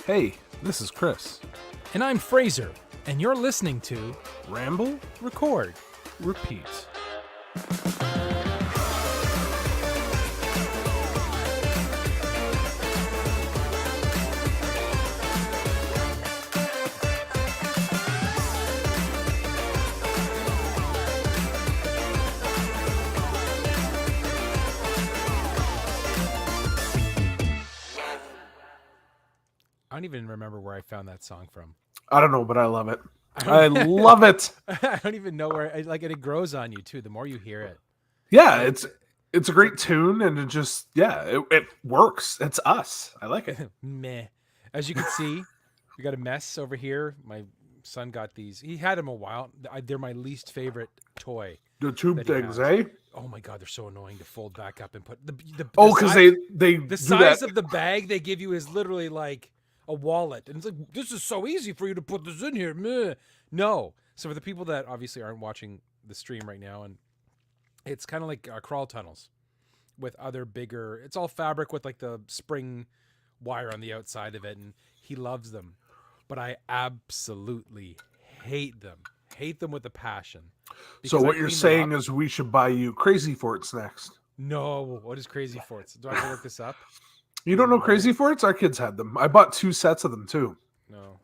Hey, this is Chris. And I'm Fraser, and you're listening to Ramble, Record. repeat. I don't even remember where I found that song from. I don't know, but I love it. I love it. I don't even know where. It grows on you too. The more you hear it. Yeah, it's a great tune, and it works. It's us. I like it. Meh. As you can see, we got a mess over here. My son got these. He had them a while. They're my least favorite toy. The tube that he things, has. eh? Oh my god, they're so annoying to fold back up and put the Because size, they the do size that. of the bag they give you is literally like a wallet, and it's like, this is so easy for you to put this in here. Meh. No. So for the people that obviously aren't watching the stream right now, and it's kind of like crawl tunnels with other bigger. It's all fabric with like the spring wire on the outside of it, and he loves them, but I absolutely hate them. Hate them with a passion. So Because I what you're clean them saying up. is we should buy you Crazy Forts next. No, what is Crazy Forts? Do I have to look this up? You don't know Crazy Forts? Our kids had them. I bought 2 sets of them too. No.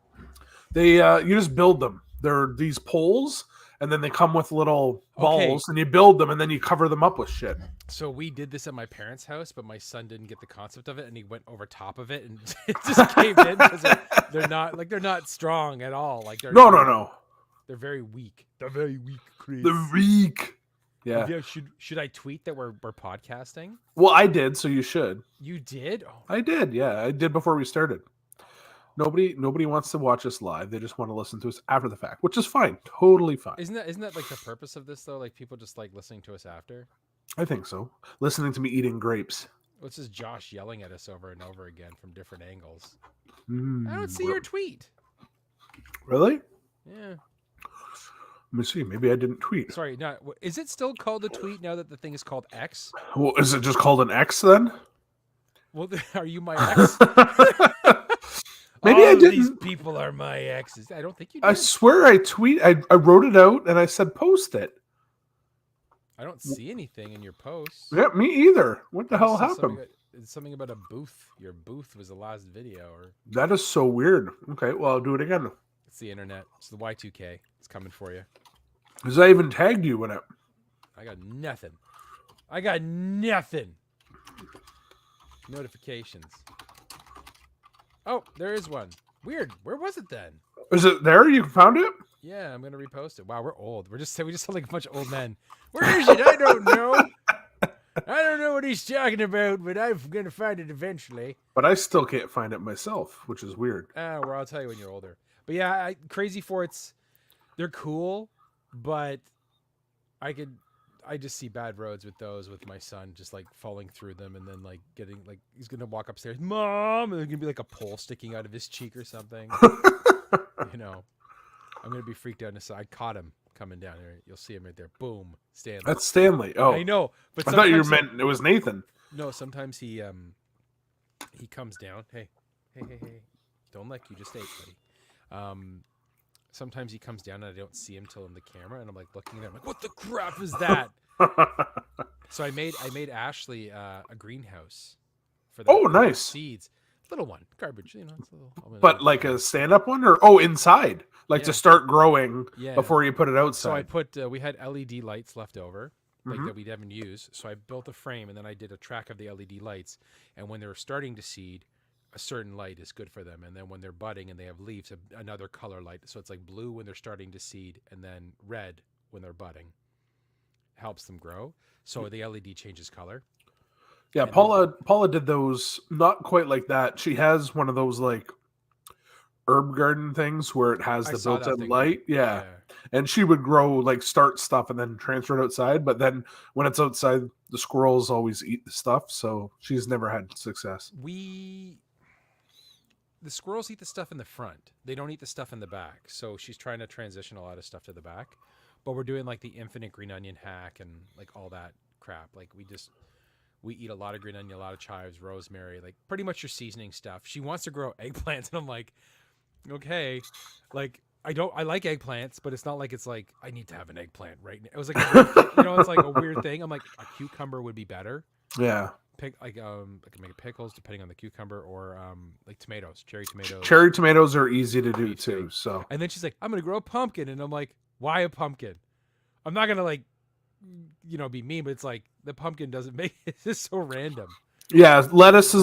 They you just build them. They're these poles, and then they come with little balls, and you build them, and then you cover them up with shit. So we did this at my parents' house, but my son didn't get the concept of it, and he went over top of it, and it just caved in because they're not strong at all. Like No. They're very weak. They're very weak. Chris. The weak. Yeah. Should I tweet that we're podcasting? Well, I did, so you should. You did? Oh. I did. Yeah, I did before we started. Nobody wants to watch us live. They just want to listen to us after the fact, which is fine. Totally fine. Isn't that like the purpose of this though? Like people just like listening to us after? I think so. Listening to me eating grapes. What's this Josh yelling at us over and over again from different angles? Mm, I don't see your tweet. Really? Yeah. Let me see. Maybe I didn't tweet. Sorry, is it still called a tweet now that the thing is called X? Well, is it just called an X then? Well, are you my ex? Maybe I didn't. These people are my exes. I don't think you did. I swear I wrote it out and I said post it. I don't see anything in your posts. Yeah, me either. What the hell happened? It's something about a booth. Your booth was the last video, or That is so weird. Okay, well, I'll do it again. it's the internet. It's the Y2K. It's coming for you. Because I even tagged you in it. I got nothing. Notifications. Oh, there is one. Weird. Where was it then? Is it there? You found it? Yeah, I'm gonna repost it. Wow, we're old. We just sound like a bunch of old men. Where is it? I don't know. I don't know what he's talking about, but I'm gonna find it eventually. But I still can't find it myself, which is weird. Well, I'll tell you when you're older. But yeah, Crazy Forts, they're cool, but I just see bad roads with those with my son, just like falling through them and then like getting like he's gonna walk upstairs, Mom, and there's gonna be like a pole sticking out of his cheek or something. You know, I'm gonna be freaked out. I caught him coming down here. You'll see him right there. Boom, Stanley. That's Stanley. Oh, I know, but I thought you meant it was Nathan. No, sometimes he comes down. Hey, don't like you just ate, buddy. Sometimes he comes down and I don't see him till in the camera, and I'm like looking at him like, what the crap is that? So I made Ashley a greenhouse for the nice seeds, little one, garbage, you know. It's but like a stand-up one, or inside, like to start growing before you put it outside. So I put we had LED lights left over. Like that we haven't used, so I built a frame and then I did a track of the LED lights. And when they're starting to seed, a certain light is good for them, and then when they're budding and they have leaves, another color light. So it's like blue when they're starting to seed, and then red when they're budding. Helps them grow. So the LED changes color. Yeah, and Paula did those not quite like that. She has one of those like herb garden things where it has the built-in light. Yeah. And she would start stuff and then transfer it outside. But then when it's outside, the squirrels always eat the stuff. So she's never had success. The squirrels eat the stuff in the front. They don't eat the stuff in the back. So she's trying to transition a lot of stuff to the back. But we're doing like the infinite green onion hack and like all that crap. Like We eat a lot of green onion, a lot of chives, rosemary, like pretty much your seasoning stuff. She wants to grow eggplants, and I'm like, okay, like I like eggplants, but it's not like it's like I need to have an eggplant right now. It was like a weird thing, it's like a weird thing. I'm like, a cucumber would be better. Yeah. I can make pickles depending on the cucumber, or like tomatoes, cherry tomatoes. Cherry tomatoes are easy to do too. So. And then she's like, I'm gonna grow a pumpkin, and I'm like, why a pumpkin? I'm not gonna like, be mean, but it's like the pumpkin doesn't make it's just so random. Yeah, lettuce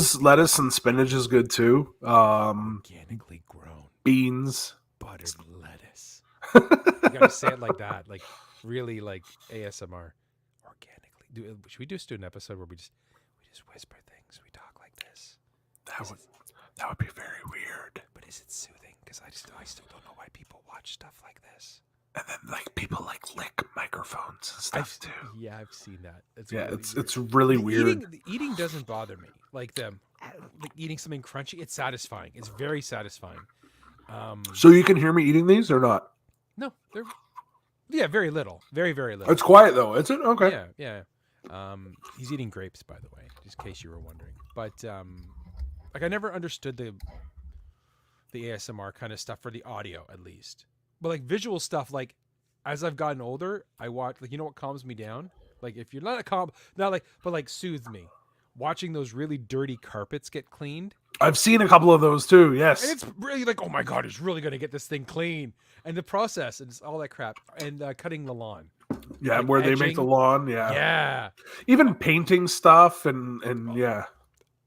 and spinach is good too. Organically grown beans, buttered lettuce. You gotta say it like that, like really like ASMR. Organically. Should we just do an episode where we just whisper things? We talk like this. That would be very weird. But is it soothing? Because I still don't know why people watch stuff like this. And then like people like lick microphones and stuff too. Yeah, I've seen that. It's really weird. Eating doesn't bother me. Like eating something crunchy, it's satisfying. It's very satisfying. So you can hear me eating these or not? No, they're very little. Very, very little. It's quiet though, is it? Okay. Yeah. He's eating grapes, by the way, just in case you were wondering. But like I never understood the ASMR kind of stuff for the audio, at least. But like visual stuff, like as I've gotten older, I watch like what calms me down. Like if you're but soothes me. Watching those really dirty carpets get cleaned. I've seen a couple of those too. Yes. And it's really like, oh my god, he's really gonna get this thing clean, and the process and all that crap, and cutting the lawn. Yeah, like where edging. they make the lawn. Yeah. Yeah. Even painting stuff and yeah.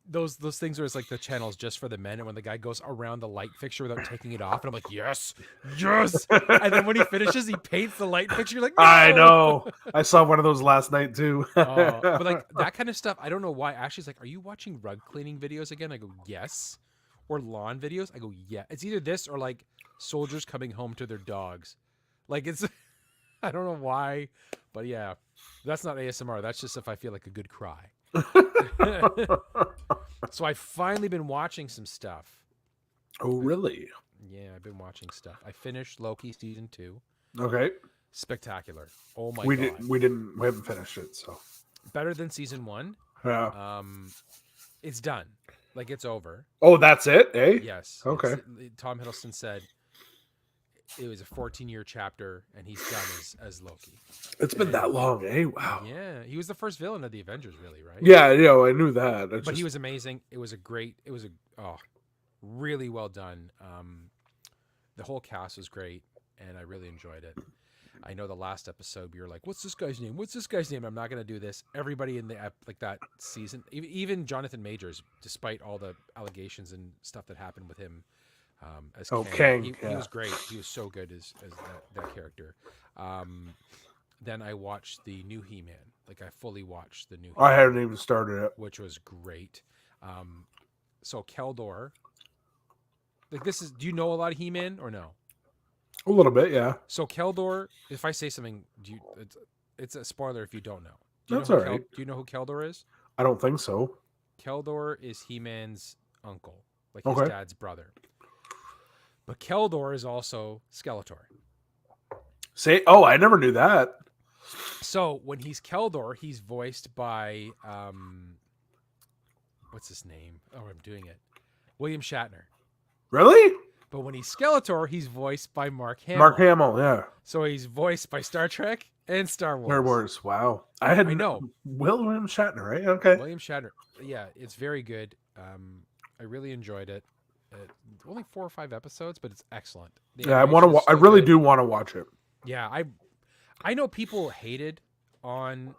Those things where it's like the channels just for the men, and when the guy goes around the light fixture without taking it off, and I'm like, yes, and then when he finishes, he paints the light fixture. You're like, no! I know. I saw one of those last night too. But like that kind of stuff, I don't know why. Ashley's like, are you watching rug cleaning videos again? I go, yes. Or lawn videos? I go, yeah. It's either this or like soldiers coming home to their dogs. Like it's, I don't know why, but yeah, that's not ASMR. That's just if I feel like a good cry. So I've finally been watching some stuff. Oh, really? Yeah, I've been watching stuff. I finished Loki season 2. Okay. Spectacular. Oh my god. We haven't finished it, so. Better than season 1. Yeah. It's done. Like it's over. Oh, that's it, eh? Yes. Okay. Tom Hiddleston said it was a 14-year chapter, and he's done as Loki. It's been that long, eh? Wow. Yeah, he was the first villain of the Avengers, really, right? Yeah, I knew that. But he was amazing. It was really well done. The whole cast was great, and I really enjoyed it. I know the last episode we were like, "What's this guy's name? What's this guy's name?" I'm not going to do this. Everybody in the like that season, even Jonathan Majors, despite all the allegations and stuff that happened with him. As Kang. He was great. He was so good as that character. Then I watched the new He-Man. Like I fully watched the new He-Man, I hadn't even started it, which was great. So Keldor, like this is. Do you know a lot of He-Man or no? A little bit, yeah. So Keldor, if I say something, it's a spoiler if you don't know. That's all right. Do you know who Keldor is? I don't think so. Keldor is He-Man's uncle, like his dad's brother. But Keldor is also Skeletor. I never knew that. So when he's Keldor, he's voiced by what's his name? Oh, I'm doing it. William Shatner. Really? But when he's Skeletor, he's voiced by Mark Hamill. Mark Hamill, yeah. So he's voiced by Star Trek and Star Wars. Star Wars, wow. I know. William Shatner, right? Okay. William Shatner. Yeah, it's very good. I really enjoyed it. Only 4 or 5 episodes, but it's excellent. Yeah, I really do want to watch it. Yeah, I know people hated on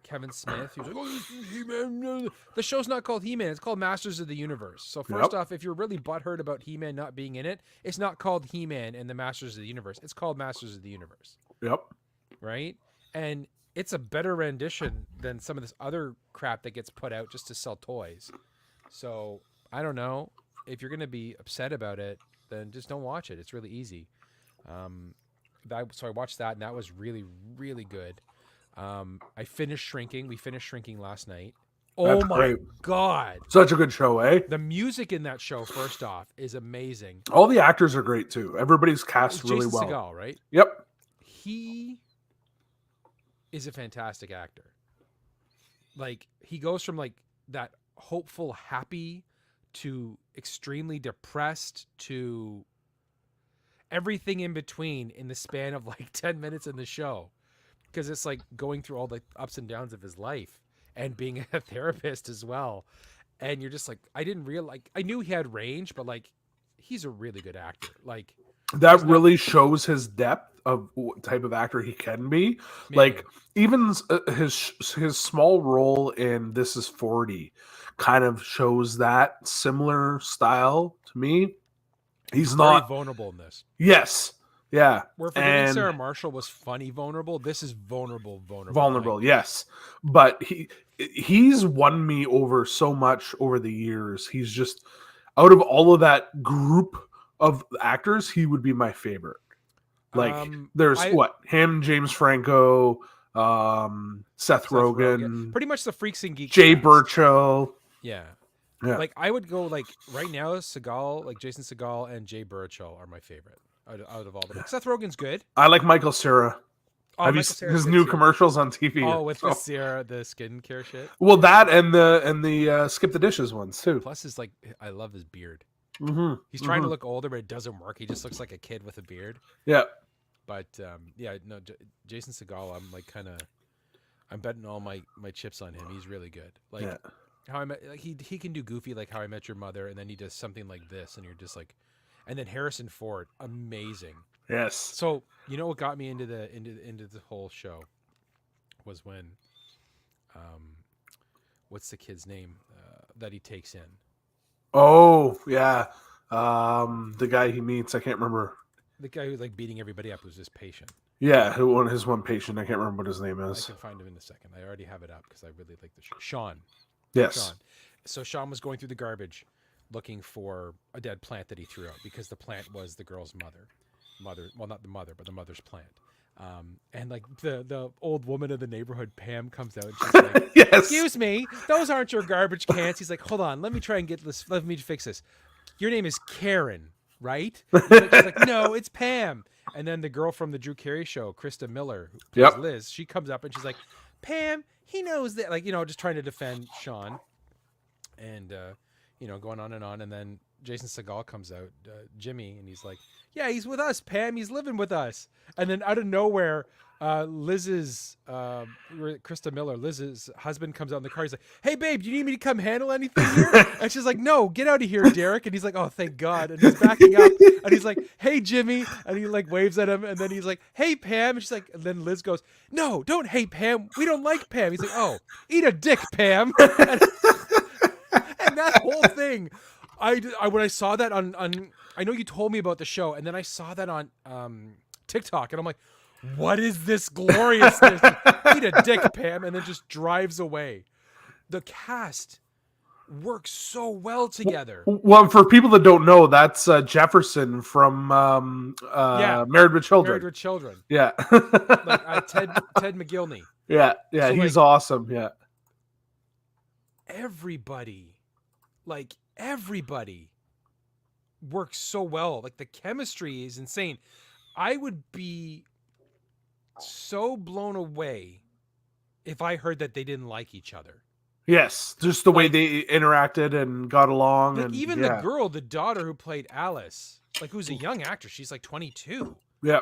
Kevin Smith. He was like, "Oh, this is He-Man." The show's not called He-Man; it's called Masters of the Universe. So first off, if you're really butthurt about He-Man not being in it, it's not called He-Man and the Masters of the Universe. It's called Masters of the Universe. Yep. Right, and it's a better rendition than some of this other crap that gets put out just to sell toys. So I don't know. If you're going to be upset about it, then just don't watch it. It's really easy. So I watched that, and that was really, really good. I finished Shrinking. We finished Shrinking last night. That's oh my great. God. Such a good show, eh? The music in that show, first off, is amazing. All the actors are great, too. Everybody's cast really well. Jason Segel, right? Yep. He is a fantastic actor. like he goes from like that hopeful, happy to extremely depressed to everything in between in the span of like 10 minutes in the show, because it's like going through all the ups and downs of his life and being a therapist as well. And you're just like, I didn't realize, like, I knew he had range, but like, he's a really good actor. Like, that really shows his depth of what type of actor he can be. Man. Like, even his small role in This Is 40 kind of shows that similar style to me. He's very not vulnerable in this. Yes. Yeah. Where Forgetting Sarah Marshall was funny vulnerable, this is vulnerable. Vulnerable, like, yes. But he's won me over so much over the years. He's just, out of all of that group of actors, he would be my favorite. Like, there's him, James Franco, Seth Rogen, pretty much the Freaks and Geeks. Jay Burchill. Yeah. Like, I would go, like, right now, Seagal, like Jason Seagal and Jay Burchill are my favorite out of all of them. Seth Rogen's good. I like Michael Cera. Have you seen his new commercials on TV? Oh, with the Cera, the skincare shit. Well, that and the Skip the Dishes ones too. Plus, his like, I love his beard. Mm-hmm. He's trying to look older, but it doesn't work. He just looks like a kid with a beard. Yeah. But yeah, no, Jason Seagal, I'm like I'm betting all my chips on him. He's really good. Like, How I Met, like he can do Goofy, like How I Met Your Mother, and then he does something like this, and you're just like, and then Harrison Ford, amazing. Yes. So you know what got me into the whole show was when, what's the kid's name that he takes in? Oh yeah, the guy he meets, I can't remember. The guy who's like beating everybody up, who's his patient. Yeah, his one patient. I can't remember what his name is. I can find him in a second. I already have it up because I really like the show. Sean. Yes. Sean. So Sean was going through the garbage looking for a dead plant that he threw out because the plant was the girl's mother. Well, not the mother, but the mother's plant. And like the old woman of the neighborhood, Pam, comes out and she's like, yes. Excuse me, those aren't your garbage cans. He's like, hold on, let me try and get this. Let me fix this. Your name is Karen, right? She's like, no, it's Pam. And then the girl from the Drew Carey show, Krista Miller, who plays Liz, she comes up and she's like, Pam, he knows that, like, just trying to defend Sean. And, going on. And then Jason Seagal comes out, Jimmy, and he's like, yeah, he's with us, Pam. He's living with us. And then out of nowhere, Liz's, Krista Miller, Liz's husband comes out in the car. He's like, hey, babe, do you need me to come handle anything here? And she's like, no, get out of here, Derek. And he's like, oh, thank God. And he's backing up. And he's like, hey, Jimmy. And he like waves at him. And then he's like, hey, Pam. And she's like, and then Liz goes, no, don't hate Pam. We don't like Pam. He's like, oh, eat a dick, Pam. And that whole thing, I when I saw that on I know you told me about the show, and then I saw that on TikTok, and I'm like, what is this gloriousness? Eat a dick, Pam, and then just drives away. The cast works so well together. Well, for people that don't know, that's Jefferson from Married with Children. Married with Children. Yeah. Like Ted McGilney. Yeah, so he's like, awesome. Yeah. Everybody works so well. Like, the chemistry is insane. I would be so blown away if I heard that they didn't like each other. Yes, just the way they interacted and got along. Like, and even the girl, the daughter who played Alice, like, who's a young actress. She's like 22. Yeah.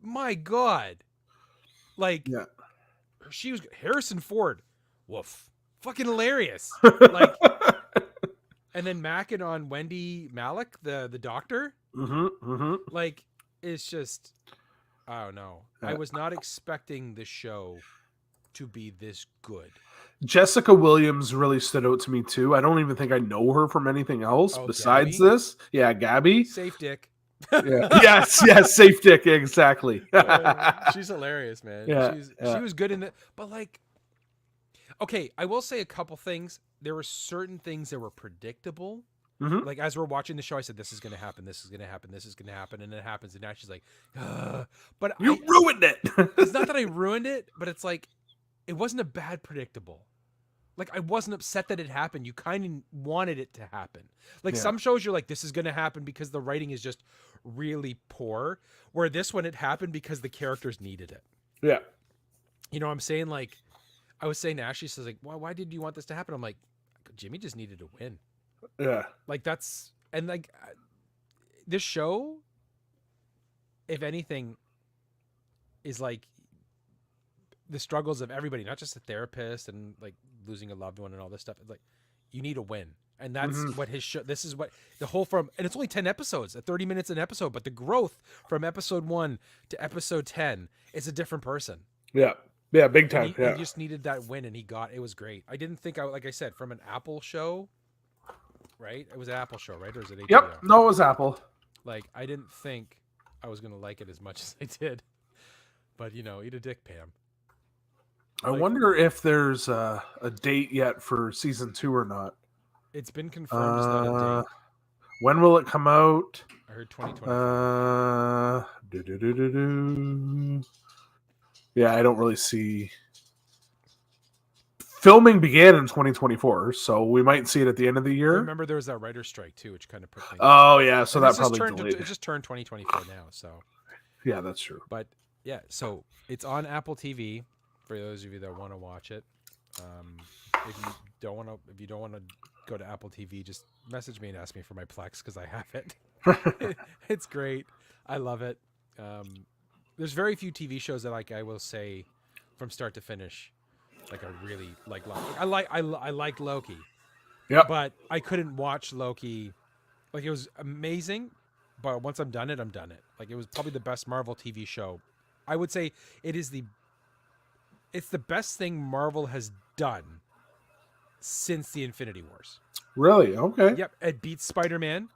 My God. Like, she was Harrison Ford. Woof. Fucking hilarious. Like, and then macking on Wendy Malick, the doctor. Like, it's just, I don't know. I was not expecting the show to be this good. Jessica Williams really stood out to me too. I don't even think I know her from anything else besides Gabby? This. Yeah, Gabby. Safe dick. Yeah. yes, safe dick, exactly. She's hilarious, man. Yeah, she was good in it, but like, okay, I will say a couple things. There were certain things that were predictable. Like, as we're watching the show, I said, this is going to happen, this is going to happen, this is going to happen, and it happens, and now she's like, but you ruined it. It's not that I ruined it, but it's like, it wasn't a bad predictable. Like, I wasn't upset that it happened. You kind of wanted it to happen. Like, some shows you're like, this is going to happen because the writing is just really poor, where this one, it happened because the characters needed it. Yeah. You know what I'm saying? Like, I was saying to Ashley, she's like, why did you want this to happen? I'm like, Jimmy just needed to win. Yeah. Like that's, and like this show, if anything, is like the struggles of everybody, not just the therapist and like losing a loved one and all this stuff. It's like, you need a win. And that's what his show, this is what the whole and it's only 10 episodes, 30 minutes an episode, but the growth from episode 1 to episode 10 is a different person. Yeah. Yeah. Big time. He just needed that win and it was great. I didn't think like I said, from an Apple show, right? It was an Apple show, right? Or is it HBO? Yep. No, it was Apple. Like, I didn't think I was going to like it as much as I did, but eat a dick, Pam. I wonder if there's a date yet for season 2 or not. It's been confirmed as not a date. When will it come out? I heard 2024. Yeah, I don't really see. Filming began in 2024, so we might see it at the end of the year. I remember there was that writer's strike too, which kind of put things. Oh yeah, so that probably delayed. It just turned 2024 now, so. Yeah, that's true. But yeah, so it's on Apple TV for those of you that want to watch it. If you don't want to go to Apple TV, just message me and ask me for my Plex because I have it. It's great. I love it. There's very few TV shows that I will say from start to finish, like I really like. I like Loki. Yeah. But I couldn't watch Loki. Like, it was amazing, but once I'm done it, I'm done it. Like, it was probably the best Marvel TV show. I would say it's the best thing Marvel has done since the Infinity Wars. Really? Okay. Yep. It beats Spider-Man.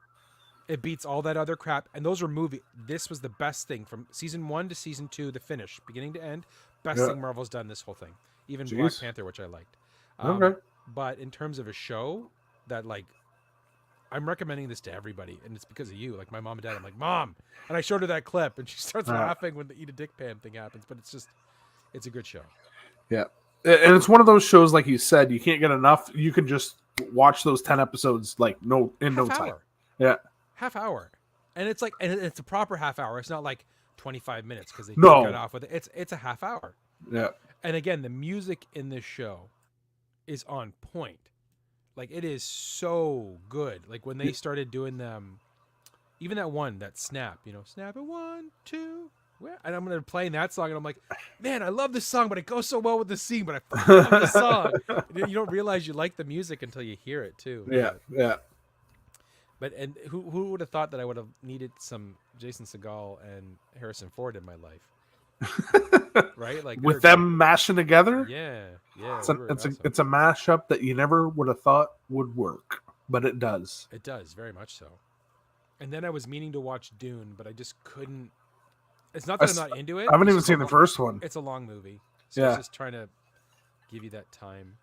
It beats all that other crap. And those were movies. This was the best thing from season 1 to season 2, the finish, beginning to end. Best thing Marvel's done this whole thing. Even Black Panther, which I liked. Okay. But in terms of a show that, like, I'm recommending this to everybody, and it's because of you. Like, my mom and dad, I'm like, Mom! And I showed her that clip, and she starts laughing when the eat a dick Pam thing happens. But it's a good show. Yeah. And it's one of those shows, like you said, you can't get enough. You can just watch those 10 episodes, like, no time. Yeah. Half hour. And it's like, and it's a proper half hour. It's not like 25 minutes because they cut off with it. It's a half hour. Yeah. And again, the music in this show is on point. Like, it is so good. Like, when they started doing them, even that Snap, Snap it 1, 2, where? And I'm gonna playing that song, and I'm like, man, I love this song, but it goes so well with the scene, but I love the song. You don't realize you like the music until you hear it too. Yeah, yeah. But and who would have thought that I would have needed some Jason Segel and Harrison Ford in my life? Right, like with them mashing together. Yeah. It's a mashup that you never would have thought would work, but it does. It does, very much so. And then I was meaning to watch Dune, but I just couldn't. It's not that I'm not into it. I haven't even seen the first one. It's a long movie, so I was just trying to give you that time.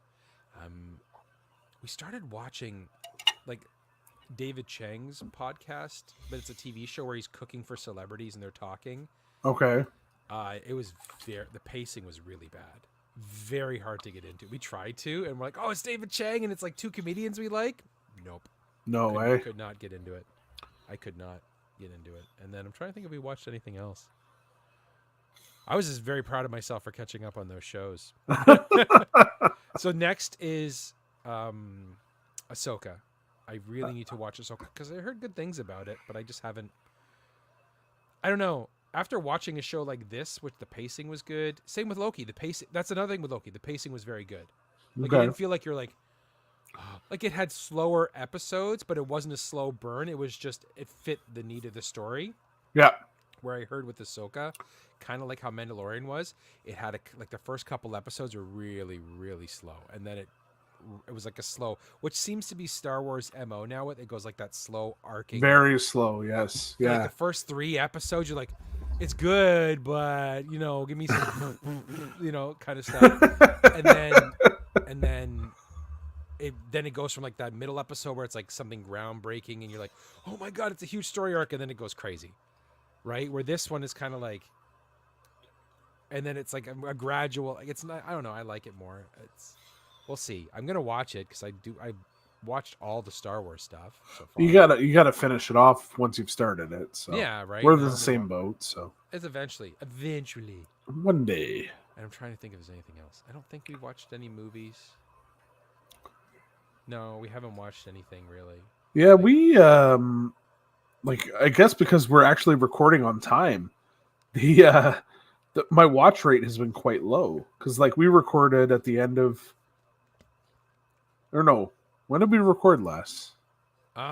We started watching like David Chang's podcast, but it's a TV show where he's cooking for celebrities and they're talking. Okay. It was the pacing was really bad, very hard to get into. We tried to, and we're like, oh, it's David Chang, and it's like 2 comedians we like. Nope. No way. Could not get into it. I could not get into it. And then I'm trying to think if we watched anything else. I was just very proud of myself for catching up on those shows. So next is Ahsoka. I really need to watch Ahsoka because I heard good things about it, but I just haven't. I don't know. After watching a show like this, which the pacing was good. Same with Loki. The pacing. That's another thing with Loki. The pacing was very good. Like, you didn't feel like you're like it had slower episodes, but it wasn't a slow burn. It was just, it fit the need of the story. Yeah. Where I heard with Ahsoka, kind of like how Mandalorian was, it had like the first couple episodes were really, really slow. And then it was like a slow, which seems to be Star Wars MO now. It goes like that slow arcing. Very slow, yes. Yeah. Like the first 3 episodes, you're like, it's good, but, give me some, kind of stuff. And then it goes from like that middle episode where it's like something groundbreaking and you're like, oh my God, it's a huge story arc. And then it goes crazy. Right, where this one is kind of like, and then it's like a gradual. Like, it's not. I don't know. I like it more. We'll see. I'm gonna watch it because I watched all the Star Wars stuff so far. You gotta finish it off once you've started it. So yeah, right. We're in the same boat. So it's eventually one day. And I'm trying to think if there's anything else. I don't think we watched any movies. No, we haven't watched anything really. Yeah, we I guess because we're actually recording on time, my watch rate has been quite low because like we recorded at the end of, or no, when did we record last?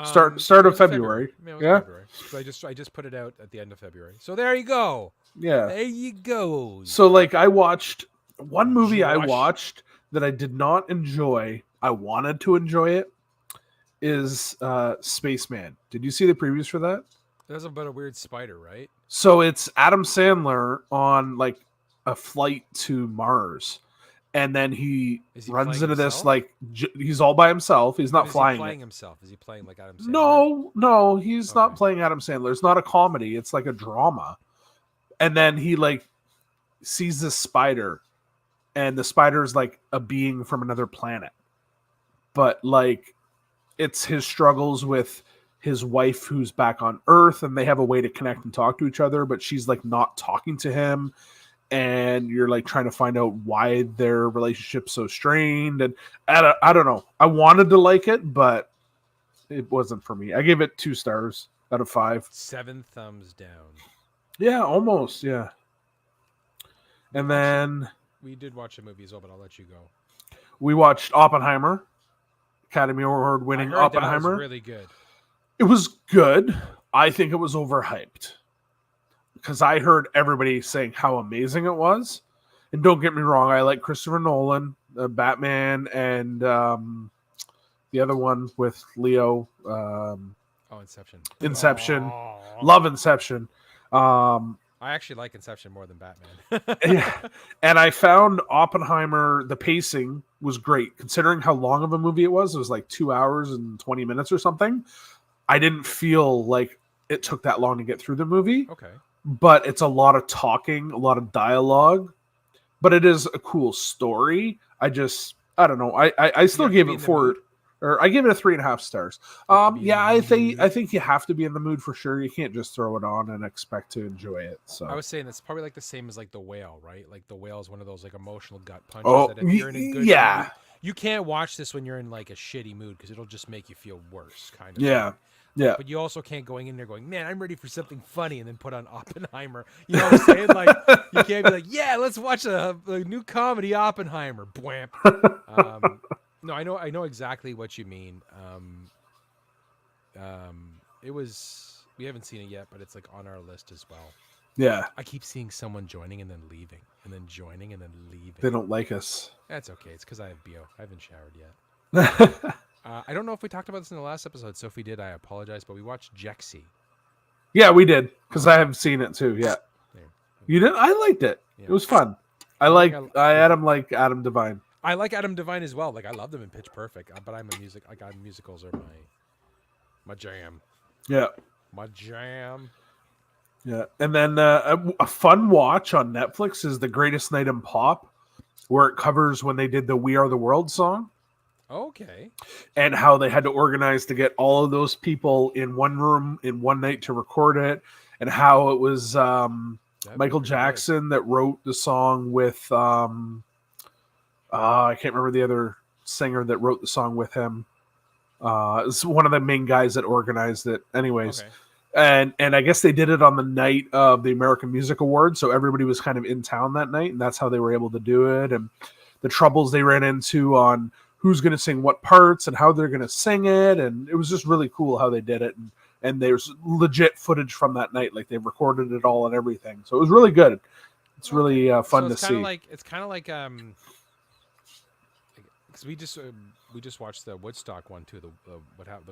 Start of February. Yeah. February. So I just put it out at the end of February. So there you go. Yeah. There you go. So like I watched one movie I watched that I did not enjoy. I wanted to enjoy it is Spaceman. Did you see the previews for that? That's about a weird spider, right? So it's Adam Sandler on like a flight to Mars. And then he runs into this like he's all by himself. He's not flying. Is he playing himself? Is he playing like Adam Sandler? No, he's not playing Adam Sandler. It's not a comedy. It's like a drama. And then he like sees this spider, and the spider is like a being from another planet. But like, it's his struggles with his wife who's back on Earth, and they have a way to connect and talk to each other, but she's like not talking to him. And you're like trying to find out why their relationship's so strained. And I don't know. I wanted to like it, but it wasn't for me. I gave it 2 stars out of 5. 7 thumbs down. Yeah, almost. Yeah. And then we did watch a movie as well, but I'll let you go. We watched Oppenheimer, Academy Award winning Oppenheimer. That was really good. It was good. I think it was overhyped. Because I heard everybody saying how amazing it was. And don't get me wrong, I like Christopher Nolan, Batman, and the other one with Leo. Inception. Aww. Love Inception. I actually like Inception more than Batman. Yeah. And I found Oppenheimer, the pacing was great. Considering how long of a movie it was like 2 hours and 20 minutes or something. I didn't feel like it took that long to get through the movie. Okay. But it's a lot of talking, a lot of dialogue, but it is a cool story. I don't know. I still gave it 4, or I gave it a 3.5 stars. Yeah, I think you have to be in the mood for sure. You can't just throw it on and expect to enjoy it. So I was saying it's probably like the same as like The Whale, right? Like The Whale is one of those like emotional gut punches that if you're in a good mood, you can't watch this when you're in like a shitty mood because it'll just make you feel worse, kind of. Yeah. Thing. Yeah. But you also can't go in there going, man, I'm ready for something funny, and then put on Oppenheimer. You know what I'm saying? Like, you can't be like, yeah, let's watch a new comedy, Oppenheimer. Bwamp. No, I know exactly what you mean. It was, we haven't seen it yet, but it's like on our list as well. Yeah. I keep seeing someone joining and then leaving, and then joining and then leaving. They don't like us. That's okay. It's because I have BO. I haven't showered yet. I don't know if we talked about this in the last episode, so if we did, I apologize, but we watched Jexy. Yeah, we did, because I haven't seen it too. Yeah. You did? I liked it. Yeah. It was fun. I like Adam Devine. I like Adam Devine as well. Like, I love them in Pitch Perfect, but musicals are my jam. Yeah. My jam. Yeah. And then a fun watch on Netflix is The Greatest Night in Pop, where it covers when they did the We Are the World song. Okay. And how they had to organize to get all of those people in one room in one night to record it, and how it was Michael Jackson that wrote the song with I can't remember the other singer that wrote the song with him. It's one of the main guys that organized it. Anyways. Okay. And I guess they did it on the night of the American Music Awards, so everybody was kind of in town that night, and that's how they were able to do it, and the troubles they ran into on who's going to sing what parts and how they're going to sing it. And it was just really cool how they did it. And there's legit footage from that night. Like they recorded it all and everything. So it was really good. It's really fun to see. It's kind of like, because we just watched the Woodstock one too. The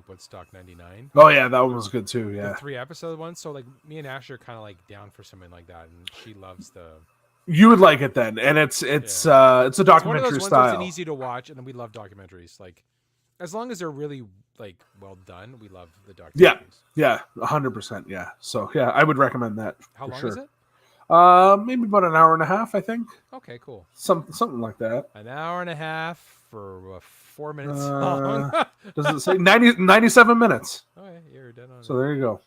Woodstock 99. Oh yeah. That one was good too. Yeah. The 3-episode one. So like me and Ash are kind of like down for something like that. And she loves the, you would like it then, and it's a documentary style. It's easy to watch, and we love documentaries. Like, as long as they're really like well done, we love the documentaries. Yeah, 100%. Yeah, so yeah, I would recommend that. How long is it? Maybe about an hour and a half, I think. Okay, cool. Something like that. An hour and a half for 4 minutes long. Does it say 97 minutes? Okay, you're dead on. So there you go.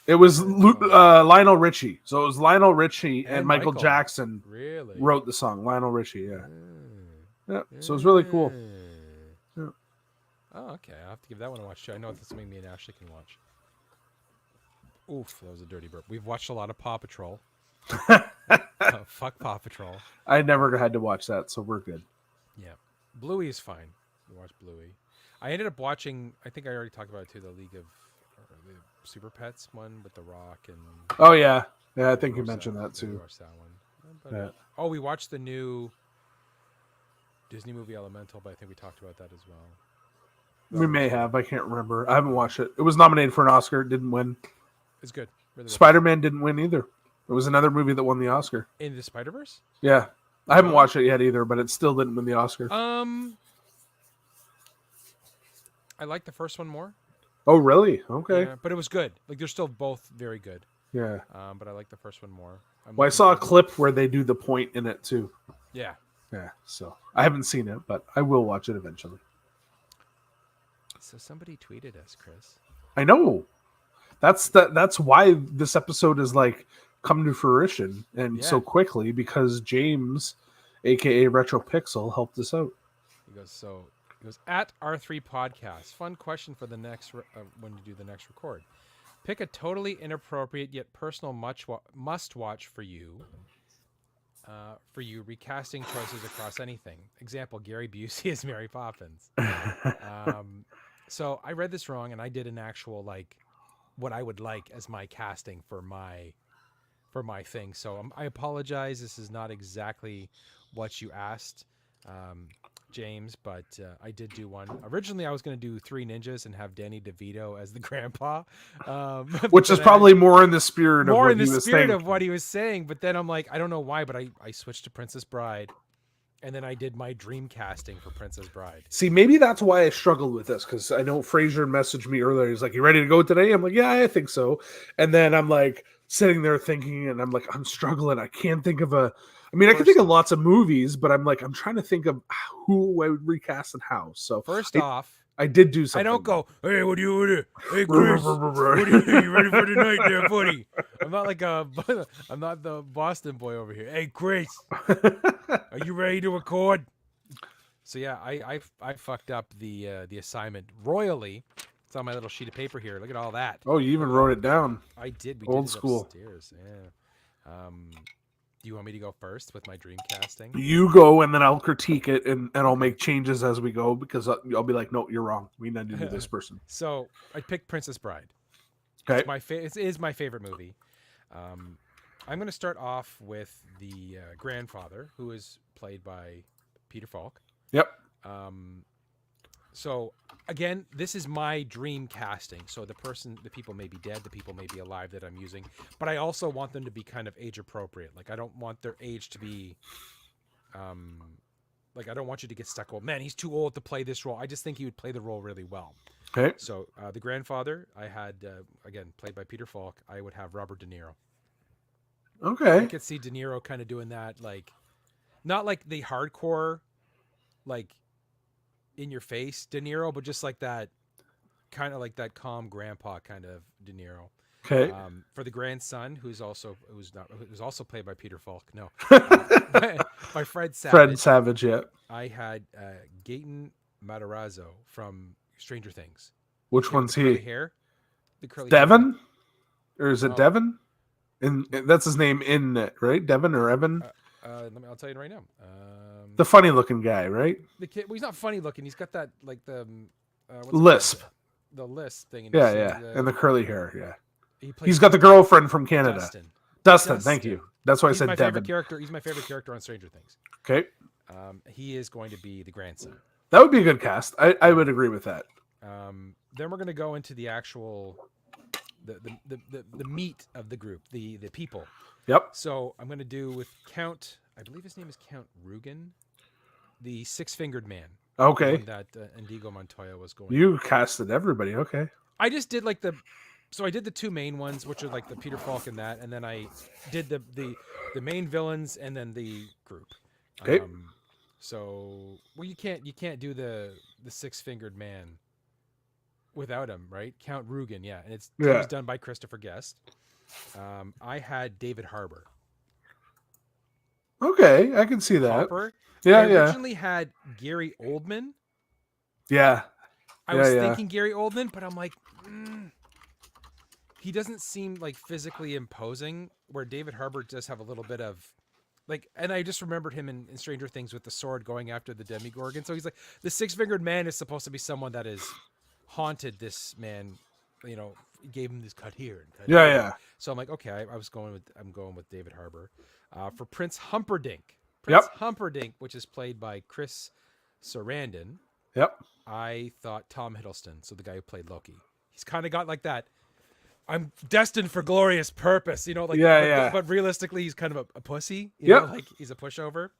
It was Lionel Richie. So it was Lionel Richie and Michael Jackson wrote the song. Lionel Richie, yeah. So it was really cool. Yeah. Oh, okay. I'll have to give that one a watch too. I know that's something me and Ashley can watch. Oof, that was a dirty burp. We've watched a lot of Paw Patrol. Fuck Paw Patrol. I never had to watch that, so we're good. Yeah. Bluey is fine. We watched Bluey. I ended up watching, I think I already talked about it too, the League of the Super Pets one with The Rock and... Oh, yeah. Yeah, I think you mentioned that too. We watched that one. But, we watched the new Disney movie Elemental, but I think we talked about that as well. We may have. I can't remember. I haven't watched it. It was nominated for an Oscar. It didn't win. It's good. Really Spider-Man didn't win either. It was another movie that won the Oscar. In the Spider-Verse? Yeah. I haven't watched it yet either, but it still didn't win the Oscar. I like the first one more. Oh, really? Okay. Yeah, but it was good. Like, they're still both very good. Yeah. But I like the first one more. I saw a clip where they do the point in it too. Yeah. Yeah. So I haven't seen it, but I will watch it eventually. So somebody tweeted us, Chris. I know. That's why this episode is like come to fruition and so quickly, because James, aka Retropixel, helped us out. He goes at R3 Podcast. Fun question for the next when you do the next record. Pick a totally inappropriate yet personal must watch for you. Recasting choices across anything. Example: Gary Busey as Merry Poppins. So I read this wrong, and I did an actual what I would like as my casting for my thing. So I apologize. This is not exactly what you asked, James, but I did do one. Originally, I was going to do Three Ninjas and have Danny DeVito as the grandpa, which is probably more in the spirit of what he was saying. But then I'm like, I don't know why, but I switched to Princess Bride. And then I did my dream casting for Princess Bride. See, maybe that's why I struggled with this, because I know Fraser messaged me earlier. He's like, "You ready to go today?" I'm like, "Yeah, I think so." And then I'm like sitting there thinking, and I'm like, I'm struggling. I can't think of I can think of lots of movies, but I'm trying to think of who I would recast and how. So first off, I did do something. I don't go, "Hey, what do you? Hey, Chris, you ready for the night, there, buddy?" I'm not the Boston boy over here. "Hey, Chris, are you ready to record?" So yeah, I fucked up the assignment royally. It's on my little sheet of paper here. Look at all that. Oh, you even wrote it down. I did. We Old did it school. Upstairs. Yeah. Do you want me to go first with my dream casting? You go, and then I'll critique it, and I'll make changes as we go, because I'll be like, "No, you're wrong. We need to do this person." So I picked Princess Bride. Okay. It is my favorite movie. I'm going to start off with the grandfather, who is played by Peter Falk. Yep. So again, this is my dream casting. So the people may be dead, the people may be alive that I'm using, but I also want them to be kind of age appropriate. Like, I don't want their age to be, I don't want you to get stuck. Well, man, he's too old to play this role. I just think he would play the role really well. Okay. So the grandfather, I had, again, played by Peter Falk. I would have Robert De Niro. Okay. I could see De Niro kind of doing that, not like the hardcore, in your face De Niro, but just like that, kind of like that calm grandpa kind of De Niro. Okay. For the grandson, who was also played by Peter Falk. No, by Fred Savage. Fred Savage, yeah. I had Gaten Matarazzo from Stranger Things. Which one's he? The curly Devon, or is it Devon? And that's his name in it, right? Devon or Evan? I'll tell you right now. The funny-looking guy, right? The kid. Well, he's not funny-looking. He's got that lisp. The lisp thing. And the curly hair. Yeah. He's got the girl girlfriend from Canada. Dustin. Thank you. That's why I said Devon. He's my favorite character on Stranger Things. Okay. He is going to be the grandson. That would be a good cast. I would agree with that. Then we're going to go into the actual the meat of the group, the people. Yep. So I'm going to do with Count. I believe his name is Count Rugen, the six-fingered man. Okay. That Indigo Montoya was going. You casted everybody. Okay. I just did so I did the two main ones, which are like the Peter Falk and that, and then I did the main villains and then the group. Okay. You can't do the six-fingered man. without him, right? Count Rugen, yeah, and it was done by Christopher Guest. I had David Harbour. Okay, I can see that. Hopper. Yeah, I originally had Gary Oldman. Yeah. I was thinking Gary Oldman, but I'm like, he doesn't seem like physically imposing, where David Harbour does have a little bit of like, and I just remembered him in Stranger Things with the sword going after the Demogorgon. So he's like, the six-fingered man is supposed to be someone that has haunted this man, gave him this cut here and cut here. Yeah. So I'm like, okay, I'm going with David Harbour. For Prince Humperdinck. Humperdinck, which is played by Chris Sarandon. Yep. I thought Tom Hiddleston, so the guy who played Loki. He's kind of got like that, I'm destined for glorious purpose, but realistically, he's kind of a pussy, like he's a pushover.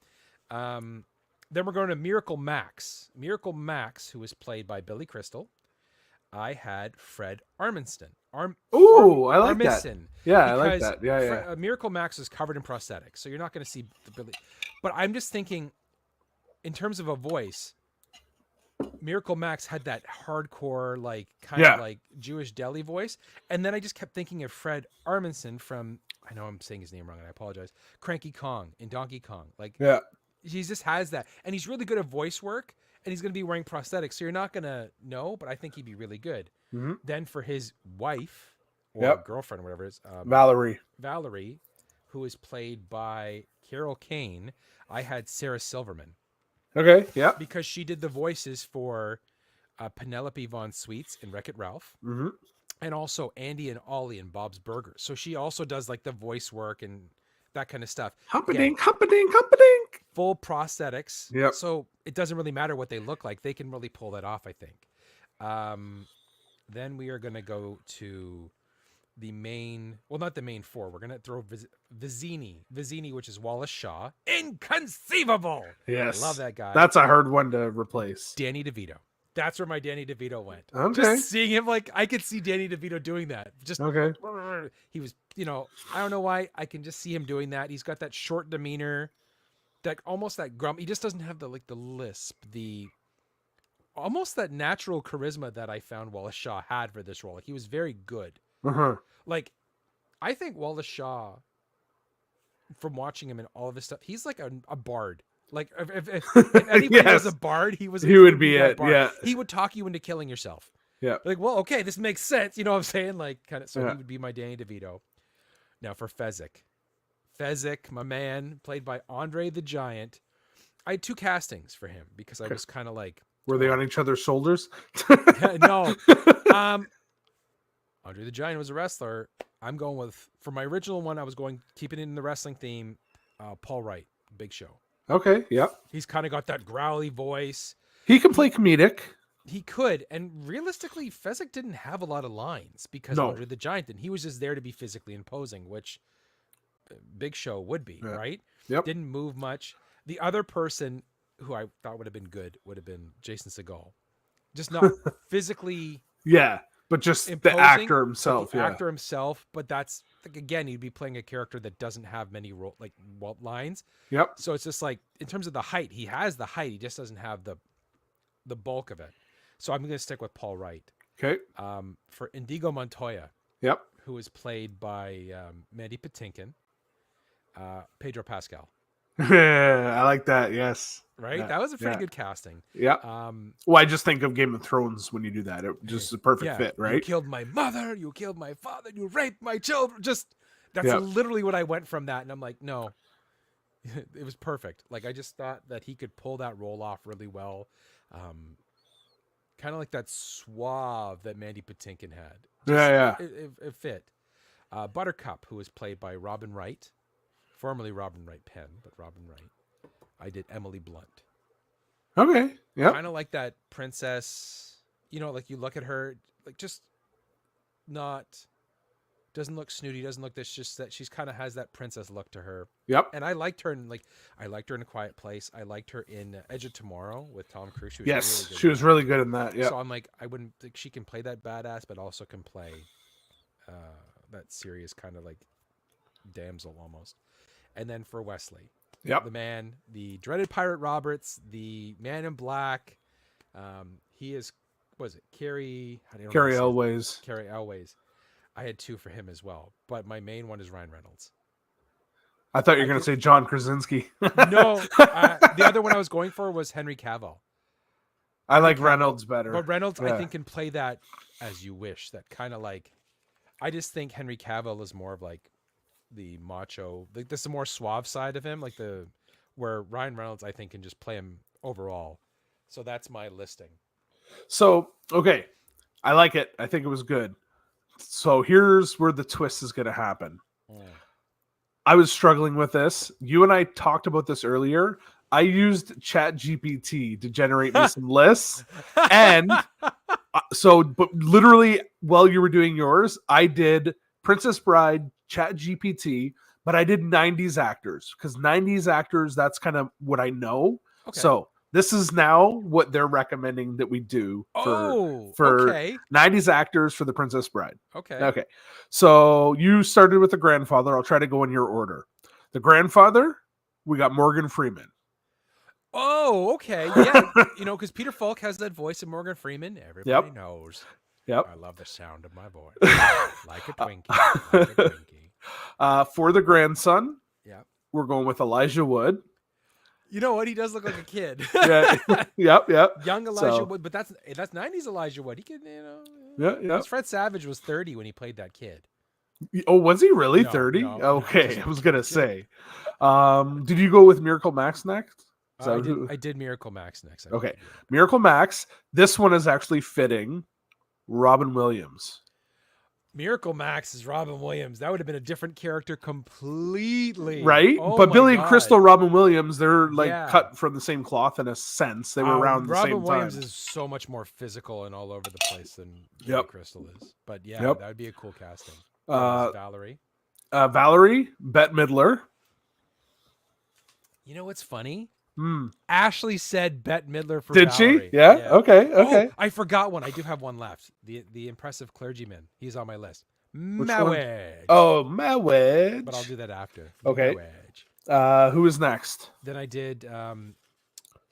Then we're going to Miracle Max. Miracle Max, who was played by Billy Crystal. I had Fred Armisen. I like that. Yeah, I like that. Yeah. Miracle Max is covered in prosthetics, so you're not going to see the Billy. But I'm just thinking, in terms of a voice, Miracle Max had that hardcore, like kind of like Jewish deli voice, and then I just kept thinking of Fred Armisen from, I know I'm saying his name wrong, and I apologize, Cranky Kong in Donkey Kong. Like, he just has that, and he's really good at voice work, and he's going to be wearing prosthetics, so you're not going to know, but I think he'd be really good. Mm-hmm. Then for his wife or girlfriend or whatever it is, Valerie, who is played by Carol Kane, I had Sarah Silverman. Okay, yeah. Because she did the voices for Penelope Von Sweets in Wreck-It Ralph. Mm-hmm. And also Andy and Ollie in Bob's Burgers. So she also does like the voice work and that kind of stuff. Humpadink. Full prosthetics. Yep. So it doesn't really matter what they look like. They can really pull that off, I think. Then we are going to go to the main, well, not the main four. We're going to throw Vizzini, which is Wallace Shaw. Inconceivable. Yes. Love that guy. That's a hard one to replace. Danny DeVito. That's where my Danny DeVito went. Okay. Just seeing him, like, I could see Danny DeVito doing that. Just, okay. He was, I don't know why. I can just see him doing that. He's got that short demeanor, that almost that grump. He just doesn't have the lisp, almost that natural charisma that I found Wallace Shaw had for this role. Like, he was very good. Uh-huh. Like, I think Wallace Shaw, from watching him and all of his stuff, he's like a bard. Like, if anybody was a bard, he would be it. Bard. Yeah, he would talk you into killing yourself. Yeah, like, well, okay, this makes sense. You know what I'm saying? Like, kind of. So he would be my Danny DeVito. Now for Fezzik, my man, played by Andre the Giant. I had two castings for him because I was kind of like, were they on each other's shoulders? No. Andre the Giant was a wrestler. I'm going with, for my original one, I was keeping it in the wrestling theme, Paul Wright, Big Show. Okay, yeah. He's kind of got that growly voice. He can play comedic. He could, and realistically, Fezzik didn't have a lot of lines because Andre the Giant didn't. He was just there to be physically imposing, which Big Show would be, right? Yep. Didn't move much. The other person who I thought would have been good would have been Jason Segel. Just not physically... Yeah. But just imposing, the actor himself, actor himself, but that's, like, again, he'd be playing a character that doesn't have many lines. Yep. So it's just like, in terms of the height, he has the height, he just doesn't have the bulk of it. So I'm going to stick with Paul Wright. Okay. For Indigo Montoya. Yep. Who is played by Mandy Patinkin, Pedro Pascal. I like that. Yes. Right. Yeah. That was a pretty good casting. Yeah. Well, I just think of Game of Thrones when you do that. It just is a perfect fit, right? You killed my mother. You killed my father. You raped my children. That's literally what I went from that. And I'm like, no, it was perfect. Like, I just thought that he could pull that role off really well. Kind of like that suave that Mandy Patinkin had. It fit. Buttercup, who was played by Robin Wright. Formerly Robin Wright Penn, but Robin Wright. I did Emily Blunt. Okay. Yeah. Kind of like that princess, like you look at her, like, just doesn't look snooty, doesn't look this, just that she's kind of has that princess look to her. Yep. And I liked her in A Quiet Place. I liked her in Edge of Tomorrow with Tom Cruise. She was really good in that. Yeah. So I'm like, I wouldn't think she can play that badass, but also can play that serious kind of like damsel almost. And then for Wesley, the man, the dreaded Pirate Roberts, the Man in Black. He is was it Carrie? Carrie Elways. Carrie Elways. I had 2 for him as well, but my main one is Ryan Reynolds. I thought you were going to say John Krasinski. No, the other one I was going for was Henry Cavill. I like Reynolds better. But Reynolds, I think, can play that as you wish. That kind of like, I just think Henry Cavill is more of like the macho, like this is the more suave side of him, like where Ryan Reynolds, I think, can just play him overall. So that's my listing. So, okay. I like it. I think it was good. So here's where the twist is going to happen. I was struggling with this. You and I talked about this earlier. I used ChatGPT to generate me some lists. And but literally while you were doing yours, I did Princess Bride, ChatGPT, but I did 90s actors because 90s actors, that's kind of what I know. Okay. So this is now what they're recommending that we do for 90s actors for the Princess Bride. Okay. So you started with the grandfather. I'll try to go in your order. The grandfather, we got Morgan Freeman. Oh, okay. Yeah. Because Peter Falk has that voice of Morgan Freeman. Everybody knows. Yep. I love the sound of my voice. Like a Twinkie. Like a Twinkie. For the grandson, we're going with Elijah Wood. You know what? He does look like a kid. Yep. Young Elijah Wood, but that's 90s Elijah Wood. He could, Yeah. Fred Savage was 30 when he played that kid. Oh, was he really 30? No, okay, I was gonna say. Did you go with Miracle Max next? I did Miracle Max next. Okay, Miracle Max. This one is actually fitting. Robin Williams. Miracle Max is Robin Williams. That would have been a different character completely. Right? But Billy and Crystal, Robin Williams, they're cut from the same cloth in a sense. They were around the same time. Robin Williams is so much more physical and all over the place than Billy Crystal is. But that would be a cool casting. Valerie. Valerie, Bette Midler. You know what's funny? Ashley said Bette Midler for Did Valerie. She? Yeah. Okay. Oh, I forgot one. I do have one left. The impressive clergyman. He's on my list. Mawedge. Oh, Mawedge. But I'll do that after. Okay. Who is next? Then I did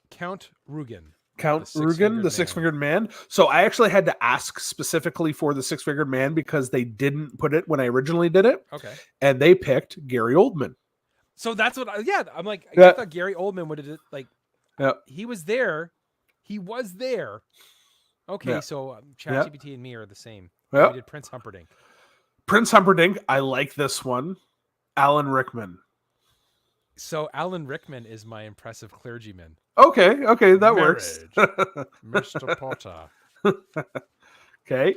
Count Rugen. The six-fingered man. So I actually had to ask specifically for the six-fingered man because they didn't put it when I originally did it. Okay. And they picked Gary Oldman. So that's what I'm like, I thought Gary Oldman would have he was there. He was there. Okay, so ChatGPT and me are the same. We did Prince Humperdinck. Prince Humperdinck, I like this one. Alan Rickman. So Alan Rickman is my impressive clergyman. Okay, that works. Mr. Potter. Okay.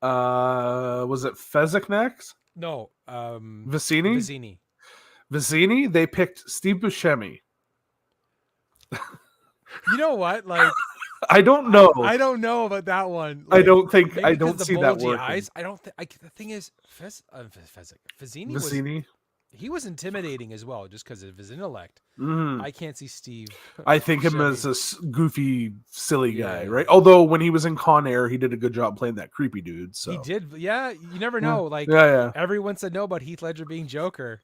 Was it Fezzik next? No. Vicini, they picked Steve Buscemi. You know what? Like, I don't know. I don't know about that one. Like, I don't see that working. Eyes, I don't think. The thing is, Vicini. He was intimidating as well, just because of his intellect. I can't see Steve. I think him as a goofy, silly guy, right? Although when he was in Con Air, he did a good job playing that creepy dude. So he did. Yeah, you never know. Like, everyone said no about Heath Ledger being Joker.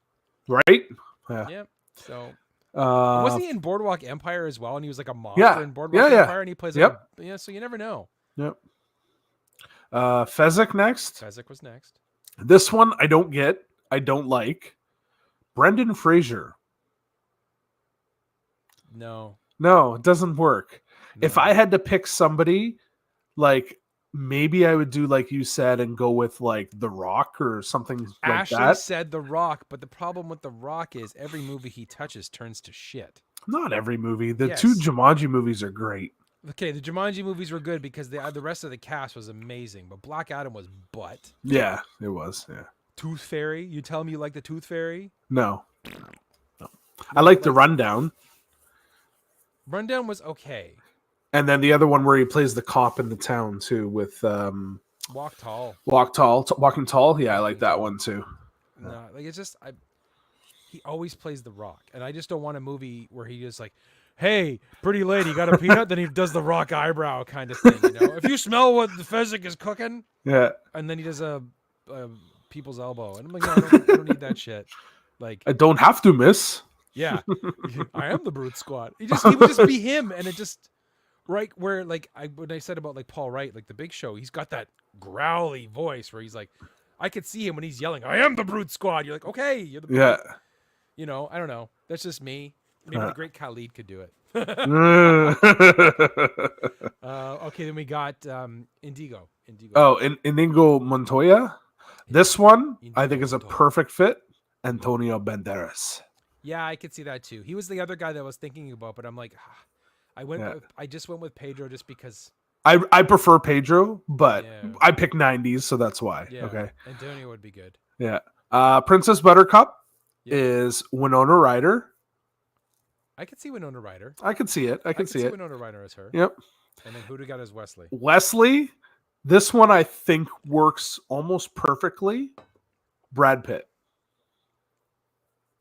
Right? Yeah. So wasn't he in Boardwalk Empire as well? And he was like a monster in Boardwalk Empire, and he plays so you never know. Yep. Fezzik next. Fezzik was next. This one I don't get. I don't like. Brendan Fraser. No, it doesn't work. No. If I had to pick somebody, like maybe I would do like you said and go with like The Rock or something like that. Ashley said The Rock, but the problem with The Rock is every movie he touches turns to shit. Not every movie. The two Jumanji movies are great. Okay, the Jumanji movies were good because the rest of the cast was amazing, but Black Adam was butt. Yeah, it was. Yeah. Tooth Fairy? You tell me you like the Tooth Fairy? No. I like the Rundown. Rundown was okay. And then the other one where he plays the cop in the town too with Walking Tall. Yeah, I like that one too. No, like it's just he always plays The Rock, and I just don't want a movie where he just like, hey, pretty lady, got a peanut? Then he does the Rock eyebrow kind of thing. If you smell what the Fezzik is cooking, and then he does a people's elbow, and I'm like, no, I don't need that shit. Like, I don't have to, miss. Yeah, I am the brute squad. He would just be him, and it just, Right, where like when I said about like Paul Wright, like the Big Show, he's got that growly voice where he's like, I could see him when he's yelling, "I am the Brute Squad." You're like, okay, you're the Brute. Yeah. You know, I don't know. That's just me. Maybe the great Khalid could do it. Okay, then we got Indigo. Oh, Inigo Montoya. This one Indigo I think is a Montoya. perfect fit. Antonio Banderas. Yeah, I could see that too. He was the other guy that I was thinking about, but I'm like, I just went with Pedro just because. I prefer Pedro, but Yeah. I picked 90s, so that's why. Yeah. Okay. Antonio would be good. Yeah. Princess Buttercup is Winona Ryder. I could see Winona Ryder. I could see it. I could see it. Winona Ryder as her. Yep. And then who do we got as Wesley? Wesley. This one I think works almost perfectly. Brad Pitt.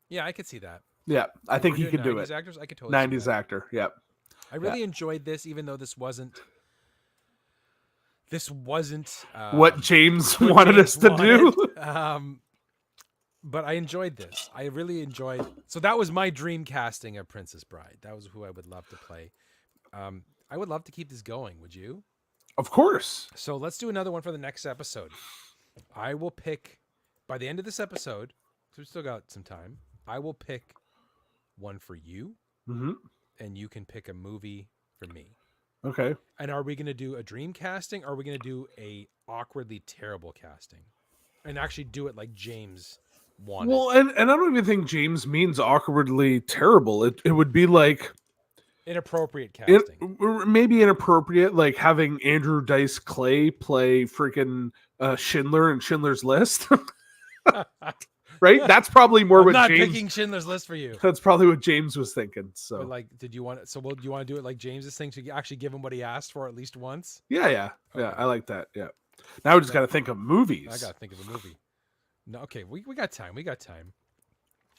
Yeah, I could see that. Yeah, I think he could do it. 90s actors, I could totally 90s see that. actor. Yep. I really enjoyed this, even though this wasn't what James wanted us to do. But I enjoyed this. I really enjoyed. So that was my dream casting of Princess Bride. That was who I would love to play. I would love to keep this going. Would you? Of course. So let's do another one for the next episode. I will pick by the end of this episode. So we've still got some time. I will pick one for you, and you can pick a movie for me. Okay. And are we going to do a dream casting, or are we going to do a awkwardly terrible casting, and actually do it like James wanted? Well, and I don't even think James means awkwardly terrible. It would be like inappropriate casting. Maybe inappropriate, like having Andrew Dice Clay play freaking Schindler in Schindler's List. Right? That's probably more what not James... picking Schindler's List for you. That's probably what James was thinking. So, but like, do you want to do it like James's thing to actually give him what he asked for at least once? Yeah. I like that. Yeah. Now we just got to think of movies. I got to think of a movie. No, okay, we got time.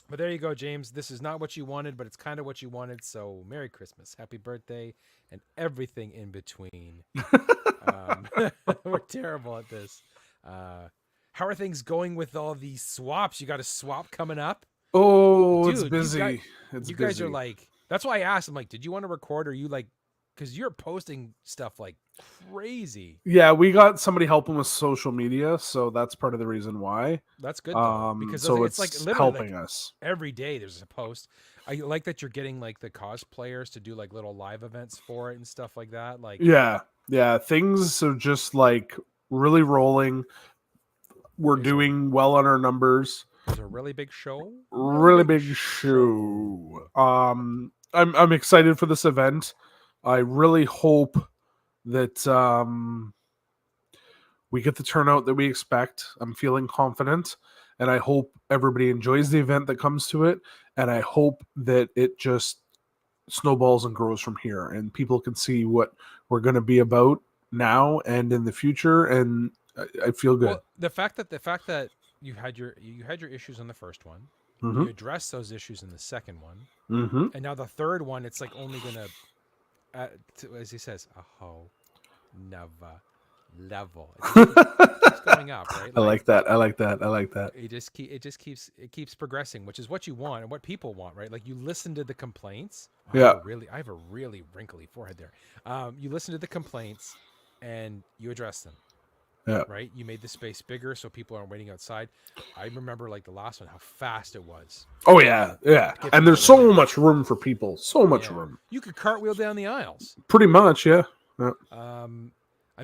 But there you go, James. This is not what you wanted, but it's kind of what you wanted. So Merry Christmas, Happy Birthday, and everything in between. We're terrible at this. How are things going with all these swaps? You got a swap coming up? Oh, dude, it's busy. You guys are like, that's why I asked. I'm like, did you want to record? Or you like, because you're posting stuff like crazy. Yeah, we got somebody helping with social media, so that's part of the reason why. That's good though, because so it's like literally helping us every day. There's a post. I like that you're getting like the cosplayers to do like little live events for it and stuff like that. Like yeah, things are just like really rolling. We're doing well on our numbers. It's a really big show. Really big show. I'm excited for this event. I really hope that we get the turnout that we expect. I'm feeling confident, and I hope everybody enjoys the event that comes to it, and I hope that it just snowballs and grows from here, and people can see what we're going to be about now and in the future, and I feel good. Well, the fact that you had your issues on the first one, you addressed those issues in the second one, and now the third one, it's like only gonna, as he says, a whole nother level. It keeps going up, right? I like that. It keeps progressing, which is what you want and what people want, right? Like you listen to the complaints. Yeah. I have a really wrinkly forehead there. You listen to the complaints and you address them. Yeah. Right. You made the space bigger so people aren't waiting outside. I remember like the last one, how fast it was. Oh yeah. And there's so much room for people. So much room. You could cartwheel down the aisles. Pretty much, yeah. I'm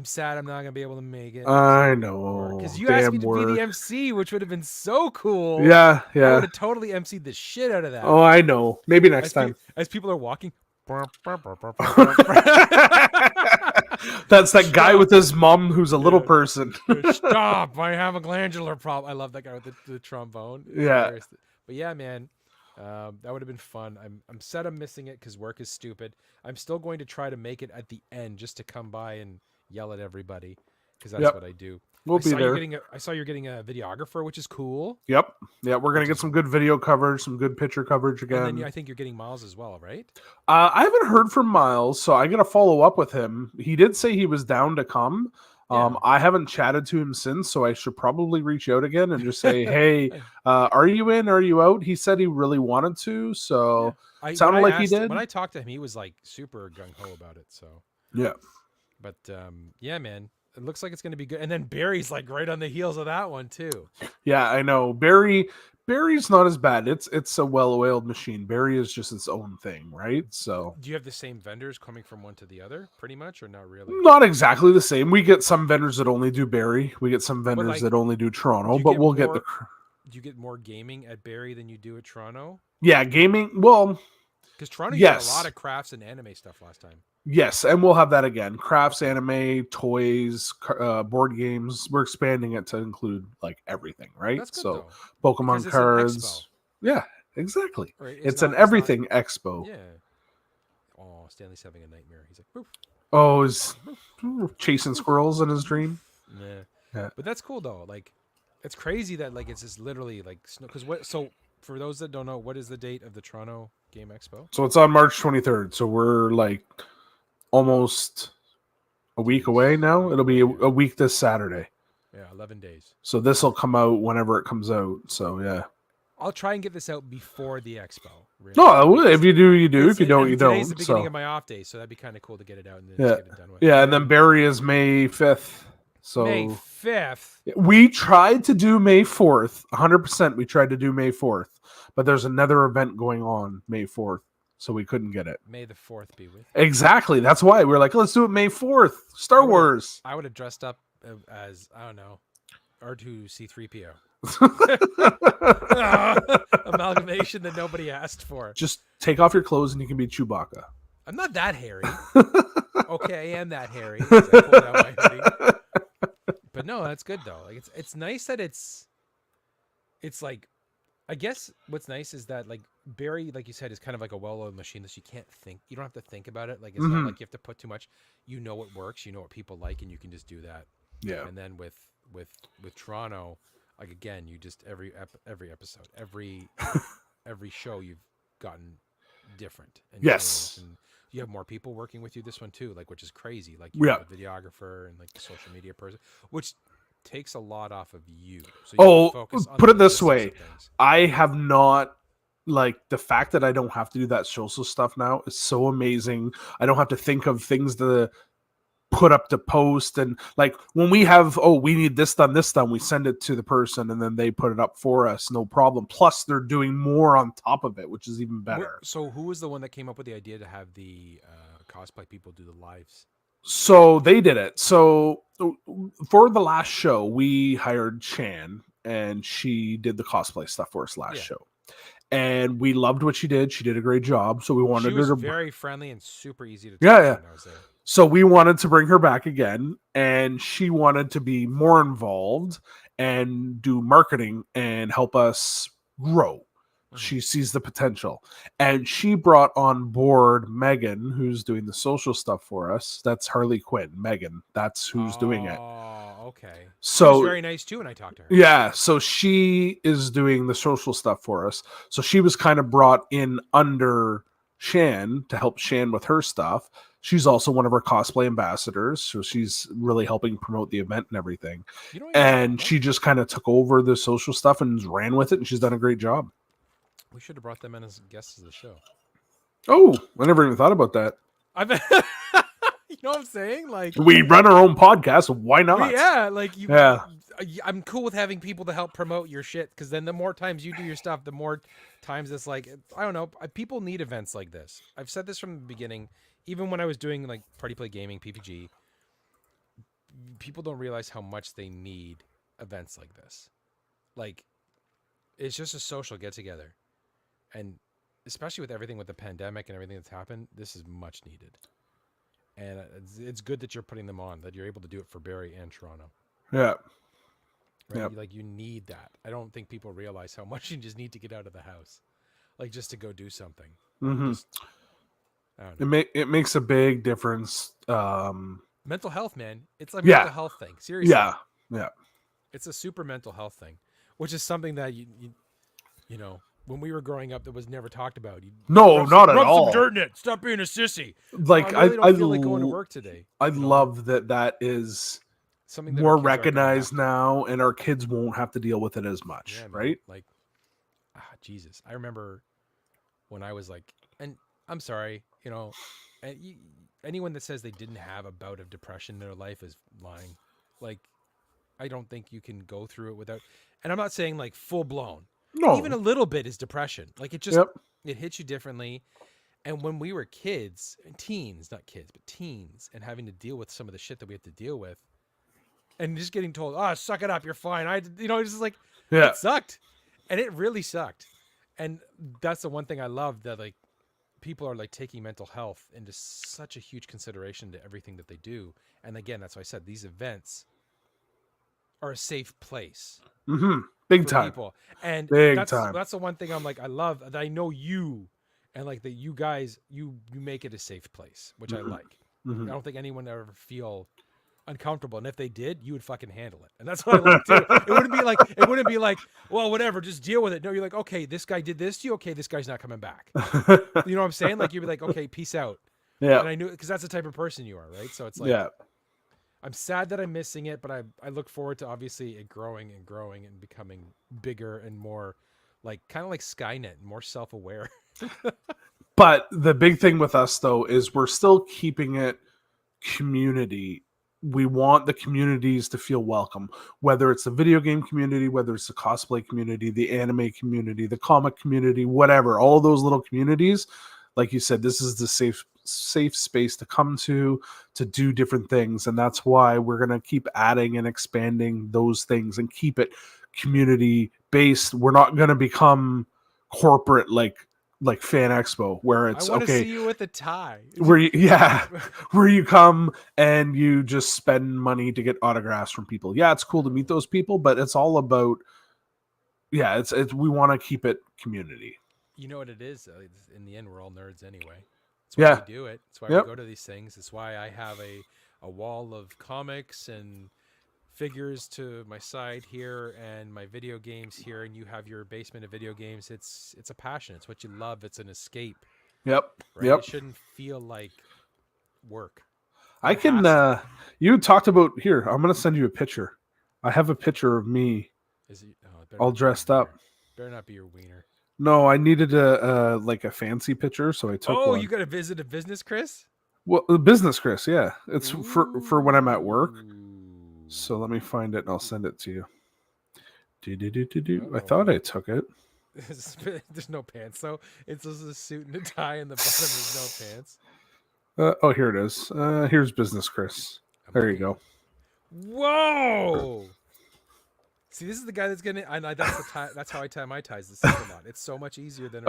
sad I'm not gonna be able to make it. I know. Because you asked me to be the MC, which would have been so cool. Yeah. I would have totally MC'd the shit out of that. Oh, I know. Maybe next time. As people are walking. That's that guy with his mom who's a little person. Stop! I have a glandular problem. I love that guy with the trombone. Yeah. But yeah, man, that would have been fun. I'm sad I'm missing it because work is stupid. I'm still going to try to make it at the end just to come by and yell at everybody because that's what I do. We'll be there. I saw you're getting a videographer, which is cool. Yep. Yeah, we're going to get some good video coverage, some good picture coverage again. And then I think you're getting Miles as well, right? I haven't heard from Miles, so I got to follow up with him. He did say he was down to come. I haven't chatted to him since, so I should probably reach out again and just say, hey, are you in? Are you out? He said he really wanted to, so sounded like he did. When I talked to him, he was like super gung-ho about it, so... Yeah. But yeah, man, it looks like it's going to be good. And then Barry's like right on the heels of that one too. Yeah, I know. Barry's not as bad. It's a well-oiled machine. Barry is just its own thing, right? So Do you have the same vendors coming from one to the other, pretty much, or not really? not exactly the same. We get some vendors that only do Barry. We get some vendors like, that only do Toronto, do you but get we'll get more- the Do you get more gaming at Barry than you do at Toronto? yeah gaming. Well, Because Toronto, you had a yes, lot of crafts and anime stuff last time. yes, and we'll have that again. Crafts, anime, toys, board games. We're expanding it to include like everything, right? That's good So though. Pokemon Because it's an expo. cards. Yeah, exactly. Right? It's an everything expo. Yeah. Oh, Stanley's having a nightmare. He's like, poof. Oh, is chasing squirrels in his dream. Nah. Yeah. But that's cool though. Like, it's crazy that like it's just literally like snow. Because what? So for those that don't know, what is the date of the Toronto Game Expo? So it's on March 23rd. So we're like almost a week away now. It'll be a week this Saturday. Yeah, 11 days. So this will come out whenever it comes out. So yeah. I'll try and get this out before the expo. Really. No, if you do, you do. If you don't, you don't. Today's the beginning So of my off day, so that'd be kind of cool to get it out and then yeah, just get it done with. yeah, and then Barry is May 5th. So May 5th. we tried to do May 4th. 100%. We tried to do May 4th, but there's another event going on May 4th, so we couldn't get it. May the 4th be with you. Exactly. That's why we're like, let's do it May 4th. Star Wars. I would have dressed up as, I don't know, R2C3PO. Amalgamation that nobody asked for. Just take off your clothes and you can be Chewbacca. I'm not that hairy. Okay, I am that hairy. I pulled out my hoodie. But no, that's good though. Like it's nice that it's like, I guess what's nice is that like Barry, like you said, is kind of like a well-oiled machine that you can't think. You don't have to think about it. Like it's not like you have to put too much. You know what works. You know what people like, and you can just do that. Yeah. And then with Toronto, like again, you just every episode, every show you've gotten different. And yes. and you have more people working with you this one too, like, which is crazy. Like you have a videographer and like a social media person, which takes a lot off of you. So you can focus on put it this logistics way. of things. I have not, like, the fact that I don't have to do that social stuff now is so amazing. I don't have to think of things to put up to post, and like when we have we need this done, we send it to the person and then they put it up for us, no problem. Plus they're doing more on top of it, which is even better. So who was the one that came up with the idea to have the cosplay people do the lives? So they did it. So for the last show we hired Chan, and she did the cosplay stuff for us last show, and we loved what she did. She did a great job, so we wanted her to very friendly and super easy to talk to. When I was there. So we wanted to bring her back again, and she wanted to be more involved and do marketing and help us grow. Mm-hmm. She sees the potential. And she brought on board Megan, who's doing the social stuff for us. That's Harley Quinn. Megan, that's who's doing it. Oh, okay. So she was very nice too when I talked to her. Yeah, so she is doing the social stuff for us. So she was kind of brought in under Shan to help Shan with her stuff. She's also one of our cosplay ambassadors, so she's really helping promote the event and everything. And she just kind of took over the social stuff and ran with it, and she's done a great job. We should have brought them in as guests of the show. Oh, I never even thought about that. You know what I'm saying? Like, we run our own podcast, why not? I'm cool with having people to help promote your shit, because then the more times you do your stuff, the more times it's like, I don't know, people need events like this. I've said this from the beginning. Even when I was doing like Party Play Gaming, PPG, people don't realize how much they need events like this. Like, it's just a social get together. And especially with everything with the pandemic and everything that's happened, this is much needed. And it's good that you're putting them on, that you're able to do it for Barry and Toronto. Yeah. Right? Yep. Like, you need that. I don't think people realize how much you just need to get out of the house. Like, just to go do something. Mm-hmm. It makes a big difference. Mental health, man. It's a mental health thing. Seriously. Yeah. It's a super mental health thing, which is something that you know, when we were growing up, that was never talked about. Not at all. Rub some dirt in it. Stop being a sissy. Like, I really don't feel like going to work today. I love that is something that more recognized now, and our kids won't have to deal with it as much, right? Like, Jesus. I remember when I was like, and I'm sorry, you know, anyone that says they didn't have a bout of depression in their life is lying. Like, I don't think you can go through it without, and I'm not saying like full blown. No. Even a little bit is depression. Like, it just, it hits you differently. And when we were kids, teens, not kids, but teens, and having to deal with some of the shit that we have to deal with, and just getting told, "Oh, suck it up, you're fine." It's just like, it sucked, and it really sucked. And that's the one thing I love, that like people are like taking mental health into such a huge consideration to everything that they do. And again, that's why I said these events are a safe place. Big time. People. And that's the one thing I'm like, I love that I know you, and like that you guys, you make it a safe place, which I like. I don't think anyone ever feel uncomfortable, and if they did, you would fucking handle it, and that's what I like too. It wouldn't be like, well, whatever, just deal with it. No, you're like, okay, this guy did this to you, okay, this guy's not coming back. You know what I'm saying? Like, you'd be like, okay, peace out. Yeah. And I knew, because that's the type of person you are, right? So it's like, I'm sad that I'm missing it, but I look forward to obviously it growing and growing and becoming bigger and more like, kind of like Skynet, more self-aware. But the big thing with us though is we're still keeping it community. We want the communities to feel welcome, whether it's the video game community, whether it's the cosplay community, the anime community, the comic community, whatever, all those little communities. Like you said, this is the safe space to come to do different things. And that's why we're going to keep adding and expanding those things and keep it community based. We're not going to become corporate like Fan Expo, where it's, I want to okay, see you with a tie. where you come and you just spend money to get autographs from people. Yeah, it's cool to meet those people, but it's all about, it's we want to keep it community. You know what it is? In the end, we're all nerds anyway. That's why we do it. That's why we go to these things. It's why I have a wall of comics and figures to my side here, and my video games here, and you have your basement of video games. It's a passion. It's what you love. It's an escape. Right? It shouldn't feel like work. I can you talked about, here, I'm gonna send you a picture. I have a picture of me all dressed up. Better not be your wiener. No, I needed a fancy picture, so I took one. You got to visit a business Chris? Well, business Chris, yeah. It's for when I'm at work. So let me find it and I'll send it to you. I thought I took it. There's no pants, though. It's just a suit and a tie, and the bottom is no pants. Here it is. Here's business Chris. There you go. Whoa! See, this is the guy that's gonna. That's how I tie my ties. The simple knot. It's so much easier than.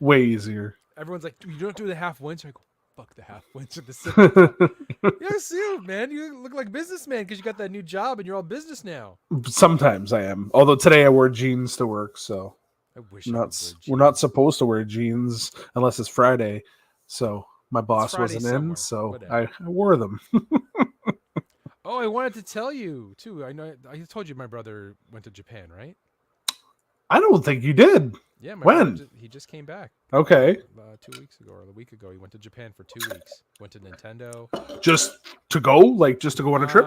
Way easier. Everyone's like, you don't do the half winch. I go, fuck the half winch with the simple knot. Yeah, see, man, you look like a businessman because you got that new job and you're all business now. Sometimes I am. Although today I wore jeans to work, so I wish we're not supposed to wear jeans unless it's Friday. So my boss wasn't in, so I wore them. Oh, I wanted to tell you too. I know I told you my brother went to Japan, right? I don't think you did. Yeah, when? He just came back. Okay. 2 weeks ago or a week ago, he went to Japan for 2 weeks. Went to Nintendo. Just to go? Just to go on a trip?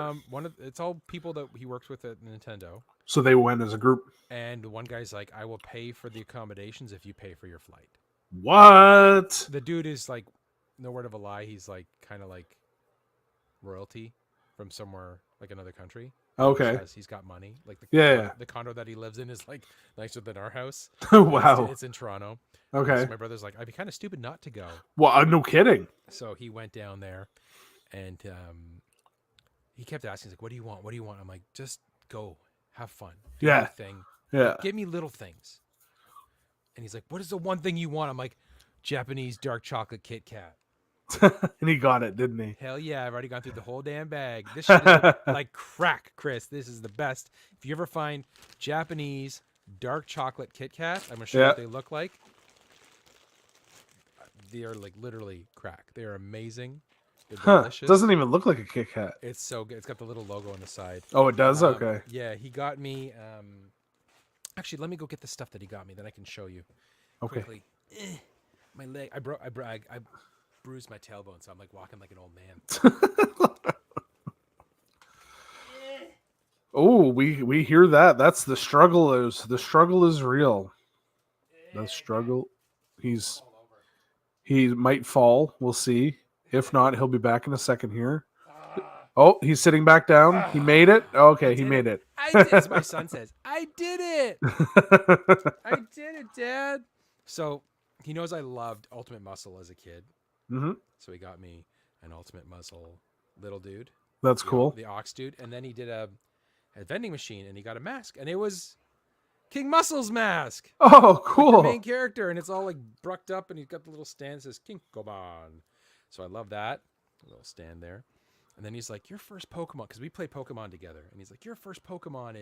It's all people that he works with at Nintendo. So they went as a group? And one guy's like, I will pay for the accommodations if you pay for your flight. What? The dude is like, no word of a lie, he's like kind of like royalty from somewhere, like another country. Okay. He's got money. Like the condo that he lives in is like nicer than our house. Wow. It's in Toronto. Okay. So my brother's like, I'd be kind of stupid not to go. Well, no kidding. So he went down there, and he kept asking, he's like, what do you want? What do you want? I'm like, just go, have fun. Do anything. Yeah. Give me little things. And he's like, what is the one thing you want? I'm like, Japanese dark chocolate Kit Kat. And he got it, didn't he? Hell yeah, I've already gone through the whole damn bag. This shit is like crack, Chris. This is the best. If you ever find Japanese dark chocolate Kit Kat, I'm going to show you what they look like. They are like literally crack. They're amazing. They're delicious. Doesn't even look like a Kit Kat. It's so good. It's got the little logo on the side. Oh, it does? Okay. Yeah, he got me... actually, let me go get the stuff that he got me, then I can show you. Okay. Quickly. My leg... I bruised my tailbone, so I'm like walking like an old man. Oh, we hear that. That's the struggle is real. The struggle. He might fall. We'll see. If not, he'll be back in a second here. Oh, he's sitting back down. He made it. Okay, he made it. As my son says, I did it. I did it, Dad. So he knows I loved Ultimate Muscle as a kid. Mm-hmm. So he got me an Ultimate Muscle little dude. That's cool. The Ox dude. And then he did a vending machine and he got a mask. And it was King Muscle's mask. Oh, cool. Like the main character. And it's all like brucked up and he's got the little stand that says King Koban. So I love that. A little stand there. And then he's like, your first Pokemon, because we play Pokemon together. And he's like, your first Pokemon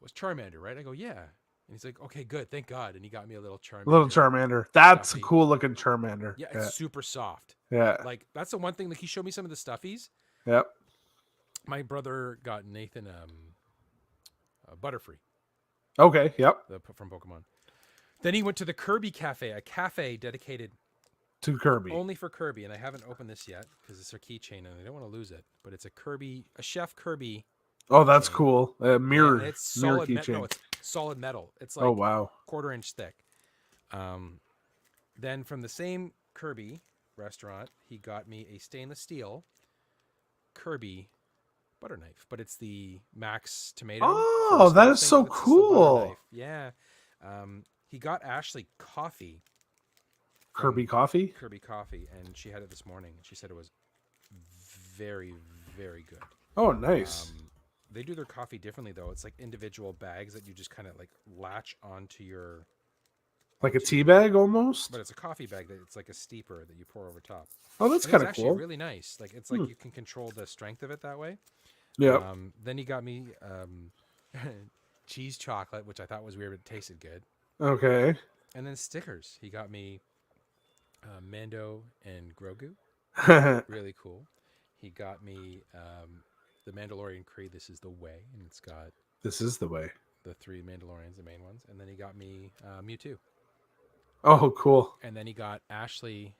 was Charmander, right? I go, yeah. And he's like, okay, good. Thank God. And he got me a little Charmander. That's stuffy. a cool looking Charmander. Yeah, it's super soft. Yeah. Like, that's the one thing. Like, he showed me some of the stuffies. Yep. My brother got Nathan Butterfree. Okay, yep. From Pokemon. Then he went to the Kirby Cafe, a cafe dedicated to Kirby. Only for Kirby, and I haven't opened this yet because it's a keychain and I don't want to lose it. But it's a Chef Kirby. Oh, that's cool. Mirror. And it's solid keychain. No, it's solid metal. It's like 1/4 inch thick. Then from the same Kirby restaurant, he got me a stainless steel Kirby butter knife, but it's the Max Tomato. Oh, that is so cool. Yeah. He got Ashley coffee. Kirby coffee, and she had it this morning. And she said it was very, very good. Oh, nice. They do their coffee differently though. It's like individual bags that you just kind of like latch onto your, like a tea bag almost. But it's a coffee bag that it's like a steeper that you pour over top. Oh, that's kind of cool. Really nice. Like it's like you can control the strength of it that way. Yeah. Then he got me cheese chocolate, which I thought was weird, but it tasted good. Okay. And then stickers. He got me Mando and Grogu. Really cool. He got me the Mandalorian Creed, This Is the Way, and it's got This Is the Way. The 3 Mandalorians, the main ones. And then he got me Mewtwo. Oh, cool. And then he got Ashley.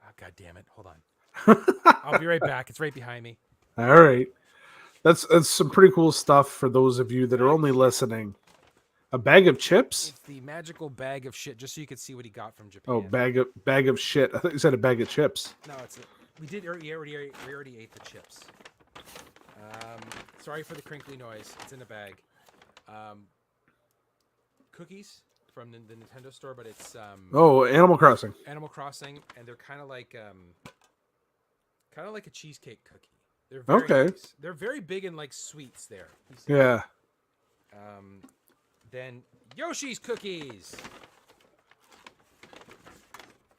Oh, God damn it. Hold on. I'll be right back. It's right behind me. All right. That's some pretty cool stuff for those of you that are only listening. A bag of chips? It's the magical bag of shit, just so you could see what he got from Japan. Oh, bag of shit. I thought you said a bag of chips. No, we already ate the chips. Sorry for the crinkly noise. It's in a bag. Cookies from the Nintendo store, but it's Animal Crossing. Animal Crossing, and they're kind of like a cheesecake cookie. They're very nice. They're very big in like sweets there. Yeah. Then Yoshi's cookies.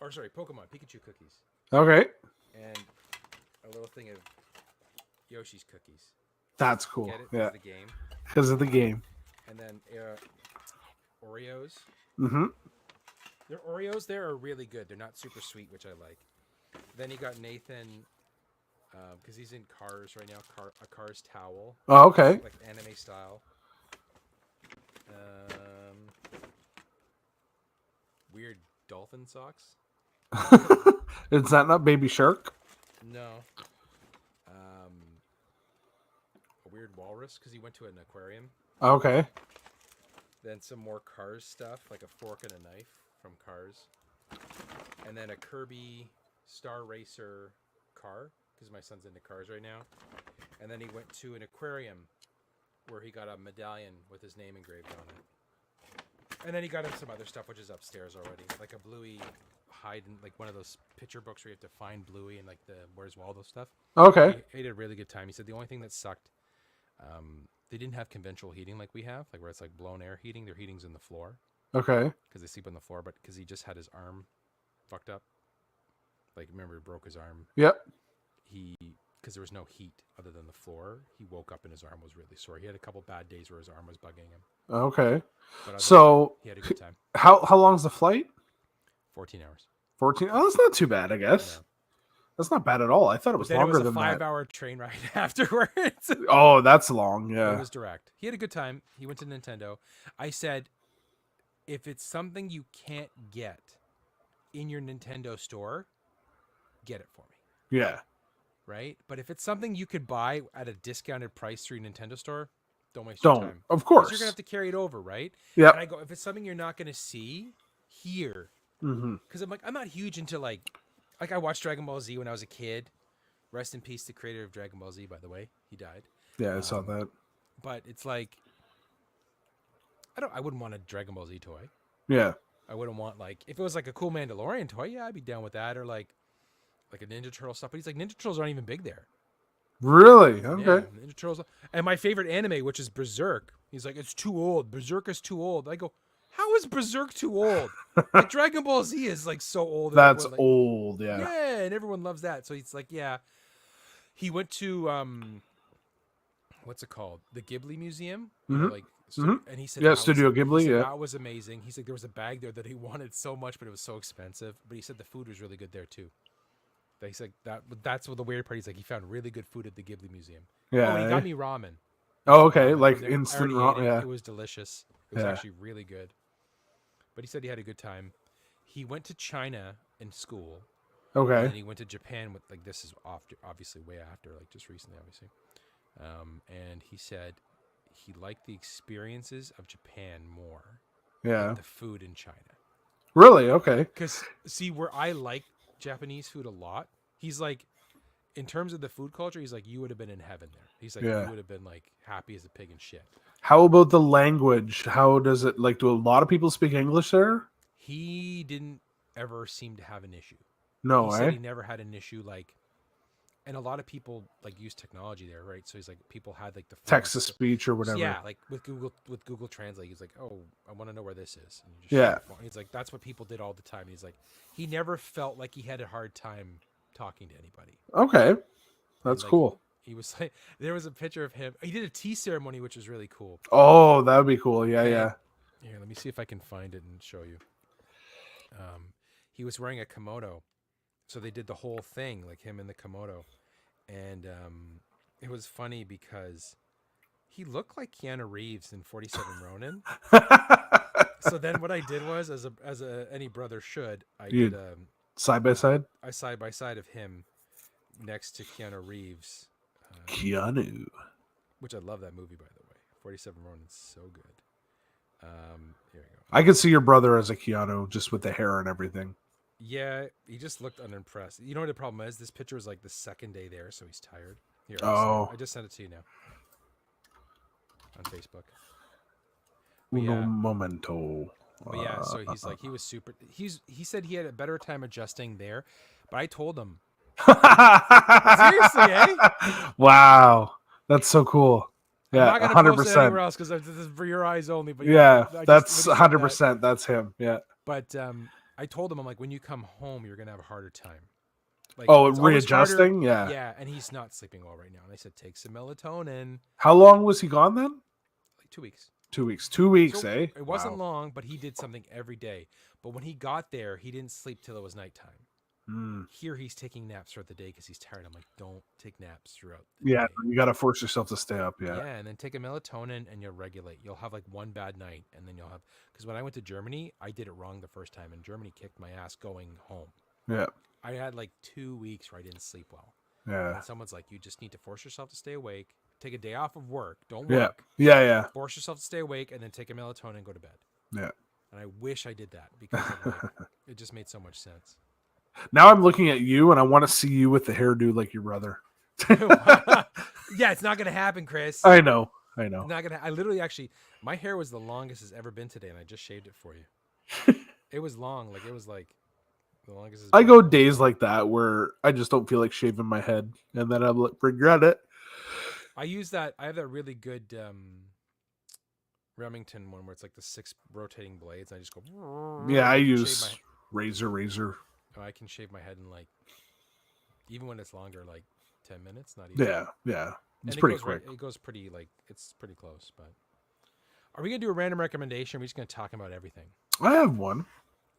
Or sorry, Pikachu cookies. Okay. And a little thing of Yoshi's cookies. That's cool. Get it? Yeah. The game. Because of the game. And then Oreos. Mm-hmm. Their Oreos there are really good. They're not super sweet, which I like. Then he got Nathan, because he's in Cars right now, a Cars towel. Oh, okay. Like anime style. Weird dolphin socks. Is that not Baby Shark? No. A weird walrus because he went to an aquarium. Okay. Then some more Cars stuff, like a fork and a knife from Cars. And then a Kirby Star Racer car because my son's into cars right now. And then he went to an aquarium where he got a medallion with his name engraved on it. And then he got him some other stuff, which is upstairs already, like a Bluey hide in like one of those picture books where you have to find Bluey and like the Where's Waldo stuff. Okay. He had a really good time. He said the only thing that sucked, they didn't have conventional heating like we have, like where it's like blown air heating. Their heating's in the floor. Okay. Because they sleep on the floor, but because he just had his arm fucked up. Like remember, he broke his arm. Yep. Because there was no heat other than the floor, he woke up and his arm was really sore. He had a couple bad days where his arm was bugging him. Okay. So he had a good time. How long's the flight? 14 hours. 14. Oh, that's not too bad, I guess. Yeah. That's not bad at all. I thought it was longer than that. 5-hour train ride afterwards. Oh, that's long. Yeah. It was direct. He had a good time. He went to Nintendo. I said, if it's something you can't get in your Nintendo store, get it for me. Yeah. Right? But if it's something you could buy at a discounted price through your Nintendo store, don't waste your time. Of course. You're going to have to carry it over, right? Yeah. And I go, if it's something you're not going to see here Because I'm not huge into like I watched Dragon Ball Z when I was a kid. Rest in peace, the creator of Dragon Ball Z. By the way, he died. Yeah, I saw that. But it's like I wouldn't want a Dragon Ball Z toy. Yeah. I wouldn't want like if it was like a cool Mandalorian toy. Yeah, I'd be down with that, or like a Ninja Turtle stuff. But he's like Ninja Turtles aren't even big there. Really? Okay. Yeah, Ninja Turtles. And my favorite anime, which is Berserk. He's like, it's too old. Berserk is too old. I go, how is Berserk too old? Like Dragon Ball Z is like so old. That's like, old. Yeah. Yeah, and everyone loves that. So he's like, yeah. He went to what's it called? The Ghibli Museum. You know, like, and he said, Studio Ghibli. Yeah, that was amazing. He said there was a bag there that he wanted so much, but it was so expensive. But he said the food was really good there too. He's like that's what the weird part. He's like he found really good food at the Ghibli Museum. Yeah. Oh, he got me ramen. Oh, okay, like instant ramen. Yeah, it was delicious. It was actually really good. But he said he had a good time. He went to China in school. Okay. And he went to Japan with like this is obviously way after, like just recently, obviously. And he said he liked the experiences of Japan more than the food in China. Really? Okay. Because see, where I like Japanese food a lot, he's like, in terms of the food culture, he's like, you would have been in heaven there. He's like, you would have been like happy as a pig and shit. How about the language? How does it like? Do a lot of people speak English there? He didn't ever seem to have an issue. No, he said he never had an issue. Like, and a lot of people like use technology there, right? So he's like, people had like the text to speech or whatever. Yeah, like with Google Translate, he's like, oh, I want to know where this is. And he's like, that's what people did all the time. He's like, he never felt like he had a hard time talking to anybody. Okay, that's cool. He was like, there was a picture of him. He did a tea ceremony, which was really cool. Oh, that would be cool. Yeah. Here, let me see if I can find it and show you. He was wearing a kimono. So they did the whole thing, like him in the kimono. And it was funny because he looked like Keanu Reeves in 47 Ronin. So then what I did was, as any brother should, I did side by side? I side by side of him next to Keanu Reeves. Keanu. Which I love that movie, by the way. 47 Ronin's so good. Here we go. I could see your brother as a Keanu, just with the hair and everything. Yeah, he just looked unimpressed. You know what the problem is? This picture was like the second day there, so he's tired. Here, I just sent it to you now on Facebook. Uno momento. But yeah, so he's like, he was super. He said he had a better time adjusting there, but I told him. Seriously, eh? Wow, that's so cool. Yeah, 100%. Anywhere else because this is for your eyes only. But yeah, that's 100%. That's him. Yeah. But I told him, I'm like, when you come home, you're gonna have a harder time. Like, readjusting. Yeah. Yeah, and he's not sleeping well right now. And I said, take some melatonin. How long was he gone then? Like 2 weeks. 2 weeks. 2 weeks, so eh? It wasn't long, but he did something every day. But when he got there, he didn't sleep till it was nighttime. Here he's taking naps throughout the day because he's tired. I'm like, don't take naps throughout the day. You got to force yourself to stay up. Yeah, and then take a melatonin and you'll regulate. You'll have like one bad night and then you'll have, because when I went to Germany, I did it wrong the first time and Germany kicked my ass going home. Yeah, I had like 2 weeks where I didn't sleep well. Yeah, and someone's like, you just need to force yourself to stay awake. Take a day off of work. Don't work. Yeah. Force yourself to stay awake and then take a melatonin and go to bed. Yeah. And I wish I did that because it just made so much sense. Now I'm looking at you and I want to see you with the hairdo like your brother. Yeah, it's not going to happen, Chris. I know. Not gonna. I literally actually, my hair was the longest it's ever been today, and I just shaved it for you. It was long, like it was like the longest. I go days like that where I just don't feel like shaving my head, and then I regret it. I use that. I have that really good Remington one where it's like the 6 rotating blades. And I just go. Yeah, I use razor. Oh, I can shave my head in like, even when it's longer, like 10 minutes. Not even. Yeah. It's pretty quick. It goes pretty like it's pretty close. But are we gonna do a random recommendation? Or are we just gonna talk about everything? I have one.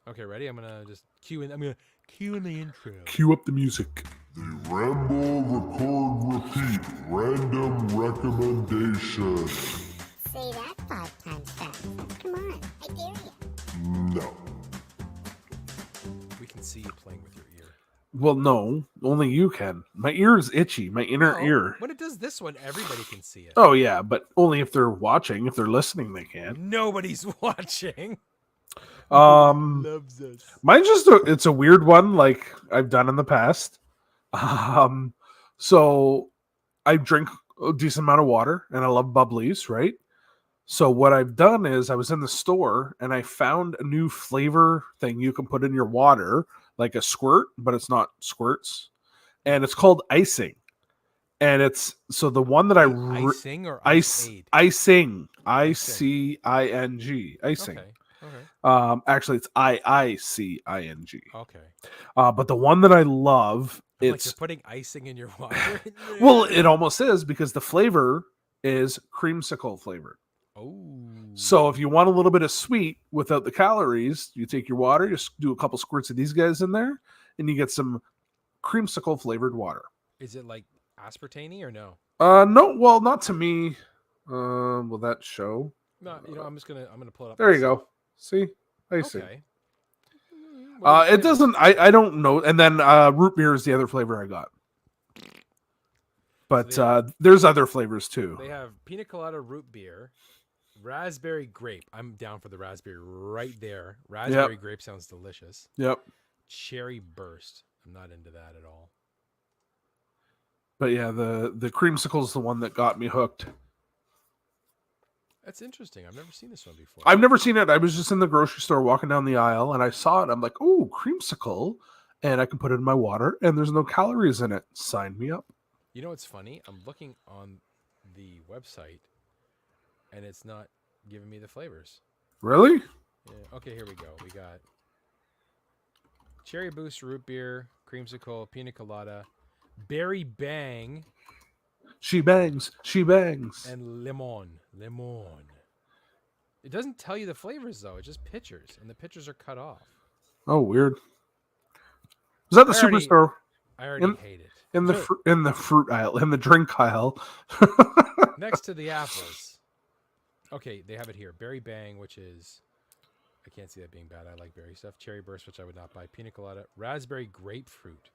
Okay, ready? I'm gonna cue in the intro. Cue up the music. The Ramble, Record, Repeat Random Recommendation. Say that 5 times fast. Come on, I dare you. No. We can see you playing with your ear. Well, no, only you can. My ear is itchy. My inner ear. When it does this one, everybody can see it. Oh yeah, but only if they're watching. If they're listening, they can. Nobody's watching. Loves us. Mine's just it's a weird one, like I've done in the past. So I drink a decent amount of water, and I love bubblies, right? So what I've done is I was in the store and I found a new flavor thing you can put in your water, like a squirt, but it's not squirts, and it's called icing. And it's so the one that icing or ice aid? Icing, ICING, icing. Okay. Actually, it's IICING. Okay. But the one that I love, Like it's you're putting icing in your water. well, it almost is because the flavor is creamsicle flavored. Oh. So if you want a little bit of sweet without the calories, you take your water, just do a couple squirts of these guys in there, and you get some creamsicle flavored water. Is it like aspartame or no? No, well, not to me. Will that show? No, I'm gonna pull it up. There you go. See, icing. Okay. It doesn't. I don't know. And then root beer is the other flavor I got. But there's other flavors too. They have pina colada root beer, raspberry grape. I'm down for the raspberry right there. Raspberry grape sounds delicious. Yep. Cherry burst. I'm not into that at all. But yeah, the creamsicle is the one that got me hooked. That's interesting. I've never seen this one before. I've never seen it. I was just in the grocery store walking down the aisle and I saw it. I'm like, oh, creamsicle. And I can put it in my water and there's no calories in it. Sign me up. You know what's funny? I'm looking on the website and it's not giving me the flavors. Really? Yeah. Okay, here we go. We got cherry boost, root beer, creamsicle, pina colada, berry bang. She bangs. She bangs. And lemon. It doesn't tell you the flavors though. It's just pictures, and the pictures are cut off. Oh, weird. Is that the superstore? I already hate it. In the fruit aisle, in the drink aisle. Next to the apples. Okay, they have it here. Berry bang, which is, I can't see that being bad. I like berry stuff. Cherry burst, which I would not buy. Pina colada. Raspberry grapefruit.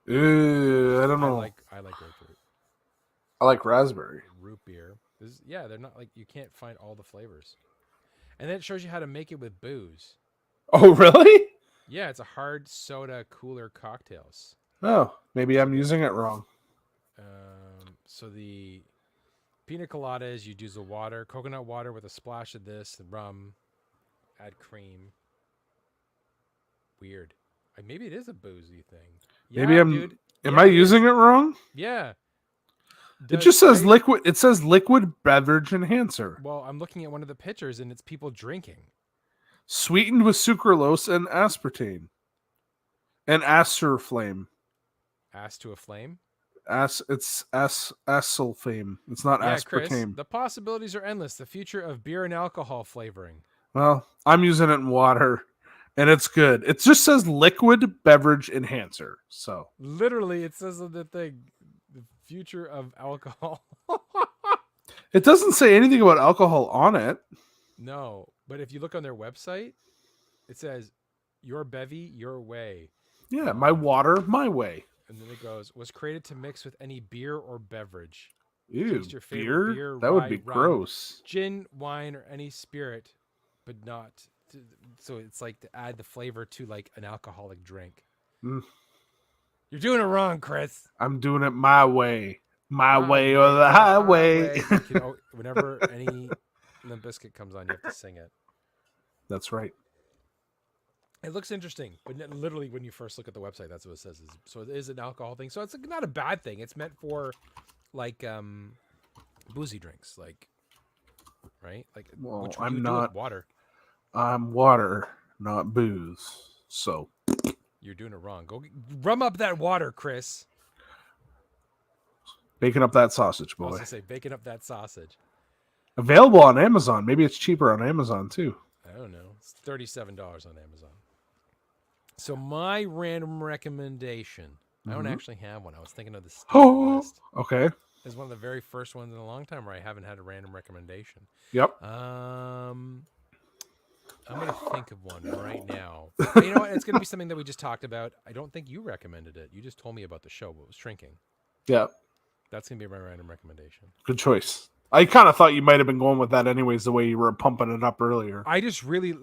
Ew, I don't know. I like grapefruit. I like raspberry. Root beer. They're not like, you can't find all the flavors. And then it shows you how to make it with booze. Oh, really? Yeah, it's a hard soda cooler cocktails. Oh, maybe I'm using it wrong. So the pina colada is you use the water, coconut water with a splash of this, rum, add cream. Weird. Maybe it is a boozy thing. Yeah, maybe dude. Am I using it wrong? Yeah. It just says liquid. It says liquid beverage enhancer. Well, I'm looking at one of the pictures and it's people drinking. Sweetened with sucralose and aspartame. And flame. Ass to a flame? It's asulfame. It's not aspartame. Chris, the possibilities are endless. The future of beer and alcohol flavoring. Well, I'm using it in water. And it's good. It just says liquid beverage enhancer. So literally, it says on the thing, the future of alcohol. It doesn't say anything about alcohol on it. No, but if you look on their website, it says your bevy, your way. Yeah, my water, my way. And then it goes, was created to mix with any beer or beverage. Ew, Taste your favorite beer, that rye, would be rum, gross. Gin, wine, or any spirit, but not. So it's like to add the flavor to like an alcoholic drink. Mm. You're doing it wrong, Chris. I'm doing it my way. My way or the highway. Whenever any Limp Bizkit comes on, you have to sing it. That's right. It looks interesting, but literally when you first look at the website, that's what it says. So it is an alcohol thing. So it's not a bad thing. It's meant for like boozy drinks, like, right? Like, well, which I'm you not do with water. I'm water, not booze. So you're doing it wrong. Go rum up that water, Chris. Baking up that sausage, boy. I was gonna say baking up that sausage. Available on Amazon. Maybe it's cheaper on Amazon too. I don't know. It's $37 on Amazon. So my random recommendation. I don't actually have one. I was thinking of this list. Okay. It's one of the very first ones in a long time where I haven't had a random recommendation. Yep. I'm going to think of one right now. You know what? It's going to be something that we just talked about. I don't think you recommended it. You just told me about the show, but it was Shrinking. Yeah. That's going to be my random recommendation. Good choice. I kind of thought you might have been going with that anyways, the way you were pumping it up earlier. I just really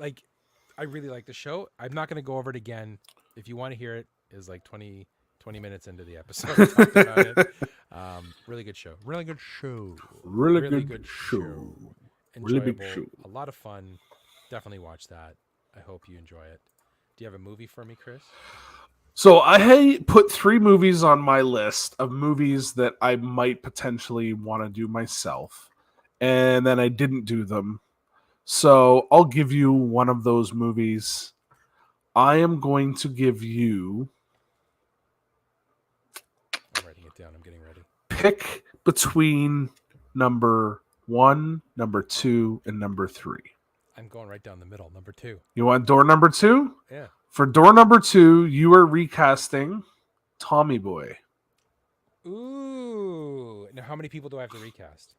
I really like the show. I'm not going to go over it again. If you want to hear it, is like 20 minutes into the episode. We talked about it. Really good show. Really good show. Really good show. Really Enjoyable. big show. A lot of fun. Definitely watch that. I hope you enjoy it. Do you have a movie for me, Chris? So I put 3 movies on my list of movies that I might potentially want to do myself. And then I didn't do them. So I'll give you one of those movies. I am going to give you... I'm writing it down. I'm getting ready. Pick between number 1, number 2, and number 3. I'm going right down the middle. Number 2. You want door number 2? Yeah. For door number 2, you are recasting Tommy Boy. Ooh. Now, how many people do I have to recast?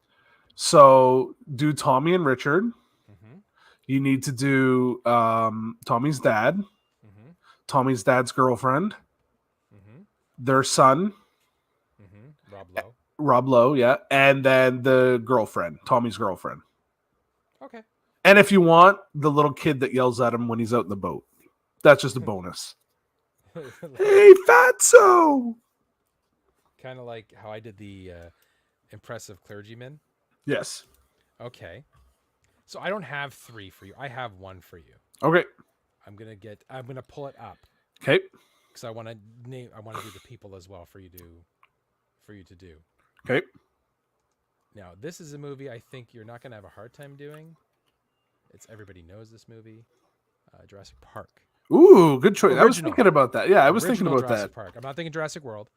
So do Tommy and Richard. Mm-hmm. You need to do Tommy's dad, Mm-hmm. Tommy's dad's girlfriend, Mm-hmm. their son, Mm-hmm. Rob Lowe. Rob Lowe, yeah, and then the girlfriend, Tommy's girlfriend. Okay. And if you want, the little kid that yells at him when he's out in the boat. That's just a bonus. Hey, Fatso! Kind of like how I did the impressive clergyman. Yes. Okay. So I don't have 3 for you. I have 1 for you. Okay. I'm gonna pull it up Okay. because I want to do the people as well for you to do. Okay. Now, this is a movie I think you're not gonna have a hard time doing. Everybody knows this movie, Jurassic Park. Ooh, good choice. I was Original. thinking about that. Yeah, I was thinking Original about Jurassic that. Park. I'm not thinking Jurassic World.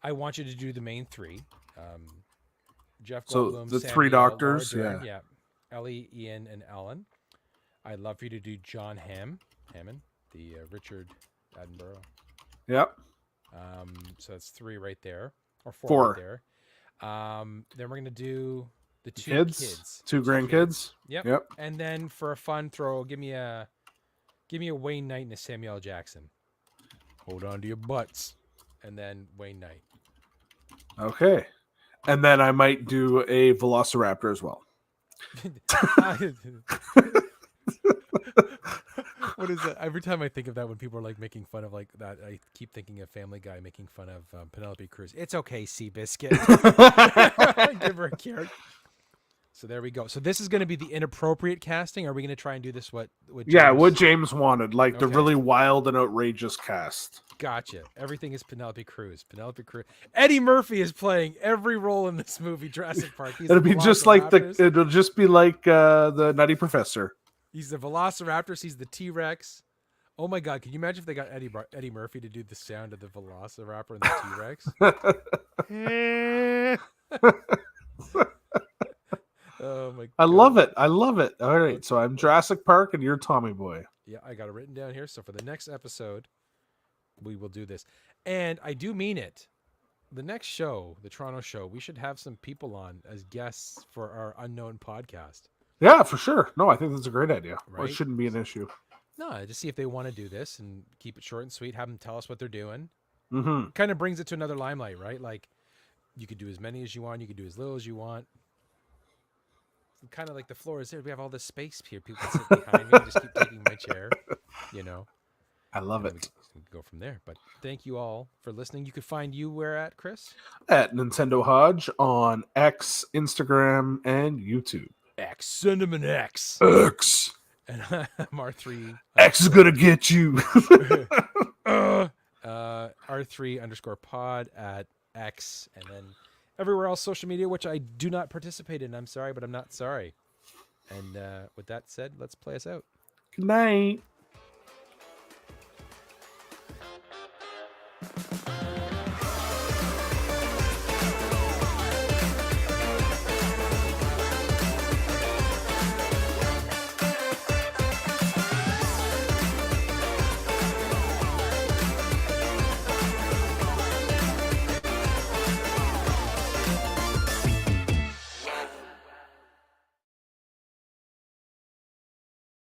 I want you to do the main 3. Jeff So Goldblum, the Samuel, 3 doctors, Laura Dern, yeah. Ellie, Ian, and Ellen. I'd love for you to do John Hammond, the Richard Attenborough. Yep. So that's 3 right there, or 4, 4. right there. Then we're gonna do the 2 kids. 2 grandkids. Yep. Yep. And then for a fun throw, give me a Wayne Knight and a Samuel L. Jackson. Hold on to your butts. And then Wayne Knight. Okay. And then I might do a Velociraptor as well. What is that? Every time I think of that, when people are like making fun of like that, I keep thinking of Family Guy making fun of Penelope Cruz. It's okay, Seabiscuit. Give her a carrot. So there we go. So this is going to be the inappropriate casting. Are we going to try and do this? What James wanted, like the really wild and outrageous cast. Gotcha. Everything is Penelope Cruz. Eddie Murphy is playing every role in this movie, Jurassic Park. It'll be just like the Nutty Professor. He's the Velociraptors. He's the T-Rex. Oh my God! Can you imagine if they got Eddie Murphy to do the sound of the Velociraptor and the T-Rex? Oh my God. I love it. All right, so I'm Jurassic Park and you're Tommy Boy. Yeah, I got it written down here. So for the next episode, we will do this. And I do mean it. The next show, the Toronto show, we should have some people on as guests for our unknown podcast. Yeah, for sure. No, I think that's a great idea. Right? Well, it shouldn't be an issue. No, just see if they want to do this and keep it short and sweet. Have them tell us what they're doing. Mm-hmm. Kind of brings it to another limelight, right? Like, you could do as many as you want. You could do as little as you want. Kind of like the floor is there. We have all this space here. People can sit behind me and just keep taking my chair, you know. I love it. We can go from there. But thank you all for listening. You could find you where at, Chris? At Nintendo Hodge on X, Instagram, and YouTube. X. Send him an X. X. And I'm R3. X is going to get you. R3_pod at X. And then everywhere else, social media, which I do not participate in. I'm sorry, but I'm not sorry. And with that said, let's play us out. Good night.